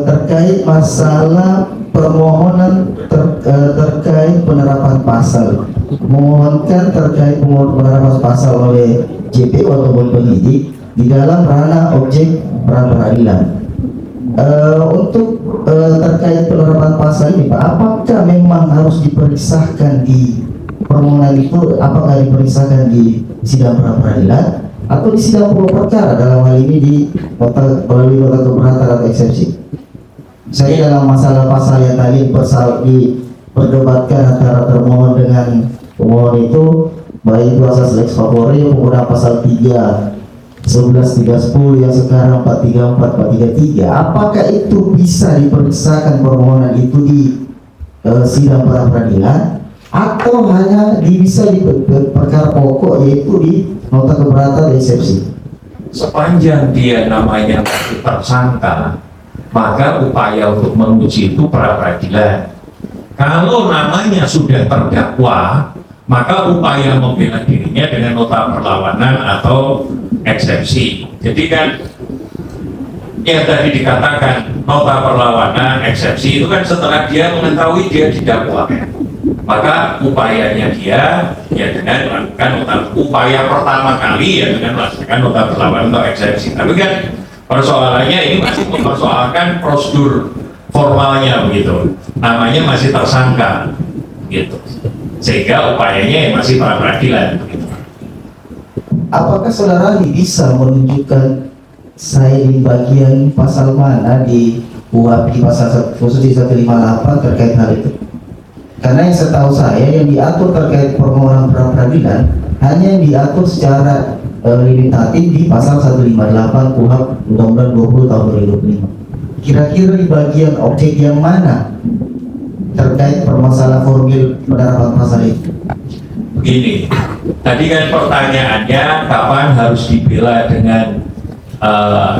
Terkait masalah permohonan terkait penerapan pasal, memohonkan terkait penerapan pasal oleh JPU ataupun penyidik di dalam ranah objek pra peradilan. Untuk terkait penerapan pasal ini, Pak, apakah memang harus diperiksakan di permohonan itu? Apakah diperiksakan di sidang pra peradilan atau di sidang pokok perkara dalam hal ini di melalui nota keberatan atau eksepsi? Saya dalam masalah pasal yang tadi diperdebatkan antara termohon dengan pemohon itu, baik itu asas lex favori penggunaan pasal 3 11 310 yang sekarang 434 433, apakah itu bisa diperiksakan permohonan itu di sidang pra peradilan atau hanya bisa di perkara pokok yaitu di nota keberatan dan eksepsi? Sepanjang dia namanya masih tersangka, maka upaya untuk menguji itu pra peradilan. Kalau namanya sudah terdakwa, maka upaya membela dirinya dengan nota perlawanan atau eksepsi. Jadi kan yang tadi dikatakan nota perlawanan, eksepsi itu kan setelah dia mengetahui dia didakwa, maka upayanya dia ya dengan melakukan upaya pertama kali ya dengan melakukan nota perlawanan atau eksepsi. Tapi kan persoalannya ini masih mempersoalkan prosedur formalnya begitu, namanya masih tersangka gitu, sehingga upayanya masih pra peradilan begitu. Apakah saudara bisa menunjukkan saya di bagian pasal mana di UAP di pasal khusus di 158 terkait hal itu? Karena yang setahu saya yang diatur terkait permohonan pra peradilan hanya yang diatur secara limitatif di pasal 158 KUHP Undang-Undang 20 tahun 2025. Kira-kira di bagian objek yang mana terkait permasalahan formil penerapan pasal itu? Begini, tadi kan pertanyaannya kapan harus dibela dengan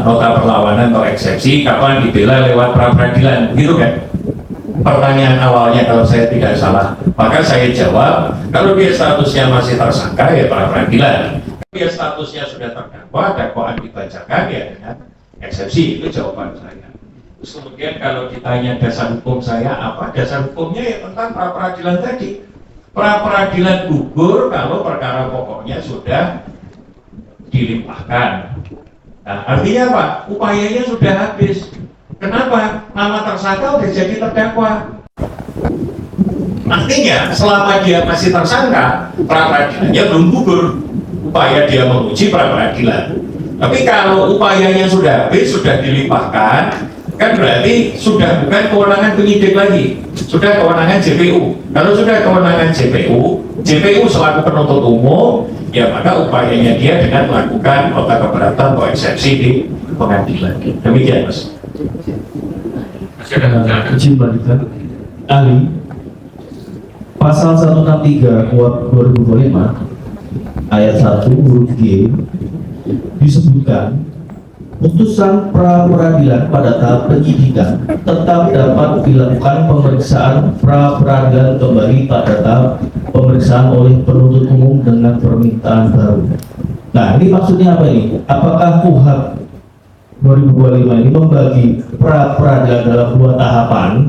nota perlawanan atau eksepsi, kapan dibela lewat pra peradilan, gitu kan? Pertanyaan awalnya kalau saya tidak salah, maka saya jawab kalau dia statusnya masih tersangka ya pra peradilan. Dia statusnya sudah terdakwa, dakwaan dibacakan ya dengan eksepsi, itu jawaban saya. Terus kemudian kalau ditanya dasar hukum saya apa, dasar hukumnya ya tentang pra peradilan tadi. Pra peradilan gugur kalau perkara pokoknya sudah dilimpahkan. Nah, artinya apa? Upayanya sudah habis. Kenapa? Nama tersangka sudah jadi terdakwa. Artinya selama dia masih tersangka, pra peradilannya belum gugur. Upaya dia menguji pra peradilan. Tapi kalau upayanya sudah habis, sudah dilimpahkan, kan berarti sudah bukan kewenangan penyidik lagi, sudah kewenangan JPU. Kalau sudah kewenangan JPU selaku penuntut umum, ya maka upayanya dia dengan melakukan nota keberatan atau eksepsi di pengadilan. Demikian, Mas. Izin melanjutkan. Ahli, pasal 163 KUHP 2025 ayat 1 huruf G disebutkan putusan pra peradilan pada tahap penyidikan tetap dapat dilakukan pemeriksaan pra peradilan kembali pada tahap pemeriksaan oleh penuntut umum dengan permintaan baru. Nah, ini maksudnya apa ini? Apakah KUHP 2025 ini membagi pra peradilan dalam dua tahapan,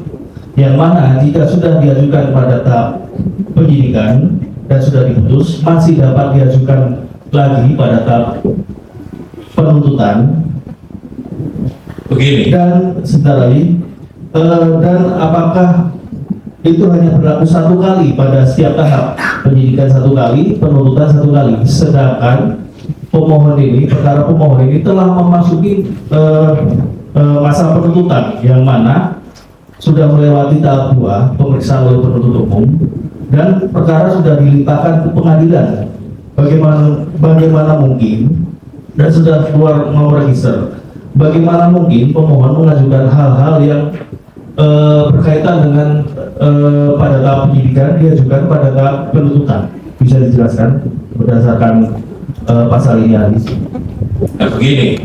yang mana jika sudah diajukan pada tahap penyidikan dan sudah diputus, masih dapat diajukan lagi pada tahap penuntutan. Begini. Dan sebentar lagi, dan apakah itu hanya berlaku satu kali pada setiap tahap penyidikan, satu kali penuntutan, satu kali, sedangkan pemohon ini, perkara pemohon ini telah memasuki masa penuntutan, yang mana sudah melewati tahap 2 pemeriksaan oleh penuntut umum dan perkara sudah dilimpahkan ke pengadilan. Bagaimana mungkin, dan sudah keluar mau register, bagaimana mungkin pemohon mengajukan hal-hal yang berkaitan dengan pada tahap penyidikan diajukan pada tahap penuntutan? Bisa dijelaskan berdasarkan pasal ini, Ali? Nah, begini,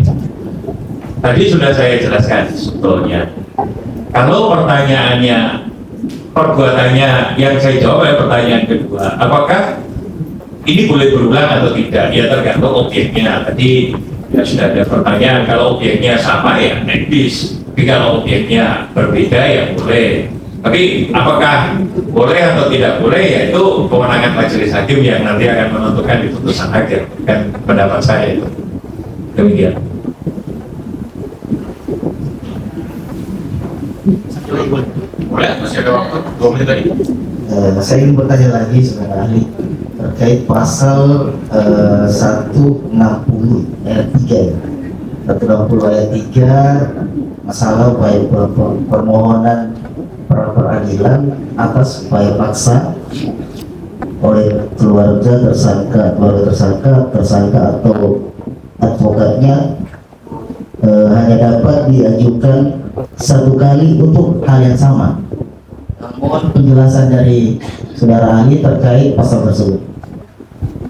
tadi sudah saya jelaskan sebetulnya. Kalau pertanyaannya, perbuatannya, yang saya jawab pertanyaan kedua, apakah ini boleh berulang atau tidak? Ya tergantung objeknya. Tadi ya sudah ada pertanyaan, kalau objeknya sama ya etis, tapi kalau objeknya berbeda ya boleh. Tapi apakah boleh atau tidak boleh, ya itu kewenangan majelis hakim yang nanti akan menentukan di putusan akhir, kan pendapat saya itu. Demikian. Boleh, masih ada waktu 2 menit lagi. Saya ingin bertanya lagi sebagai ahli terkait pasal 160 ayat 3 ya. 160 ayat 3 masalah upaya permohonan pra peradilan atas upaya paksa oleh keluarga tersangka atau advokatnya hanya dapat diajukan satu kali untuk hal yang sama. Mohon penjelasan dari saudara ahli terkait pasal tersebut.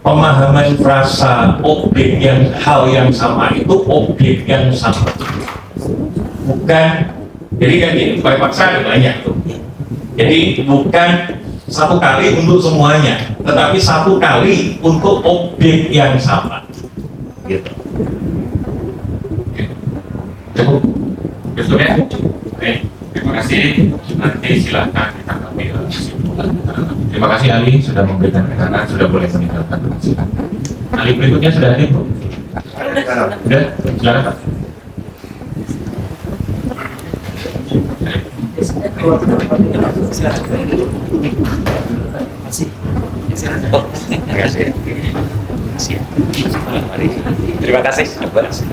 Pemahaman frasa objek yang hal yang sama itu objek yang sama, bukan. Jadi kan ini upaya paksa ada banyak tuh. Jadi bukan satu kali untuk semuanya, tetapi satu kali untuk objek yang sama. Gitu. Cukup. Cukup ya. Baik, terima kasih. Nanti silahkan kita ambil kesimpulan. Terima kasih Ali sudah memberikan keterangan, sudah boleh meninggalkan persidangan. Ali berikutnya sudah hadir, Bu? Sudah, silakan Pak. Terima kasih. Terima kasih.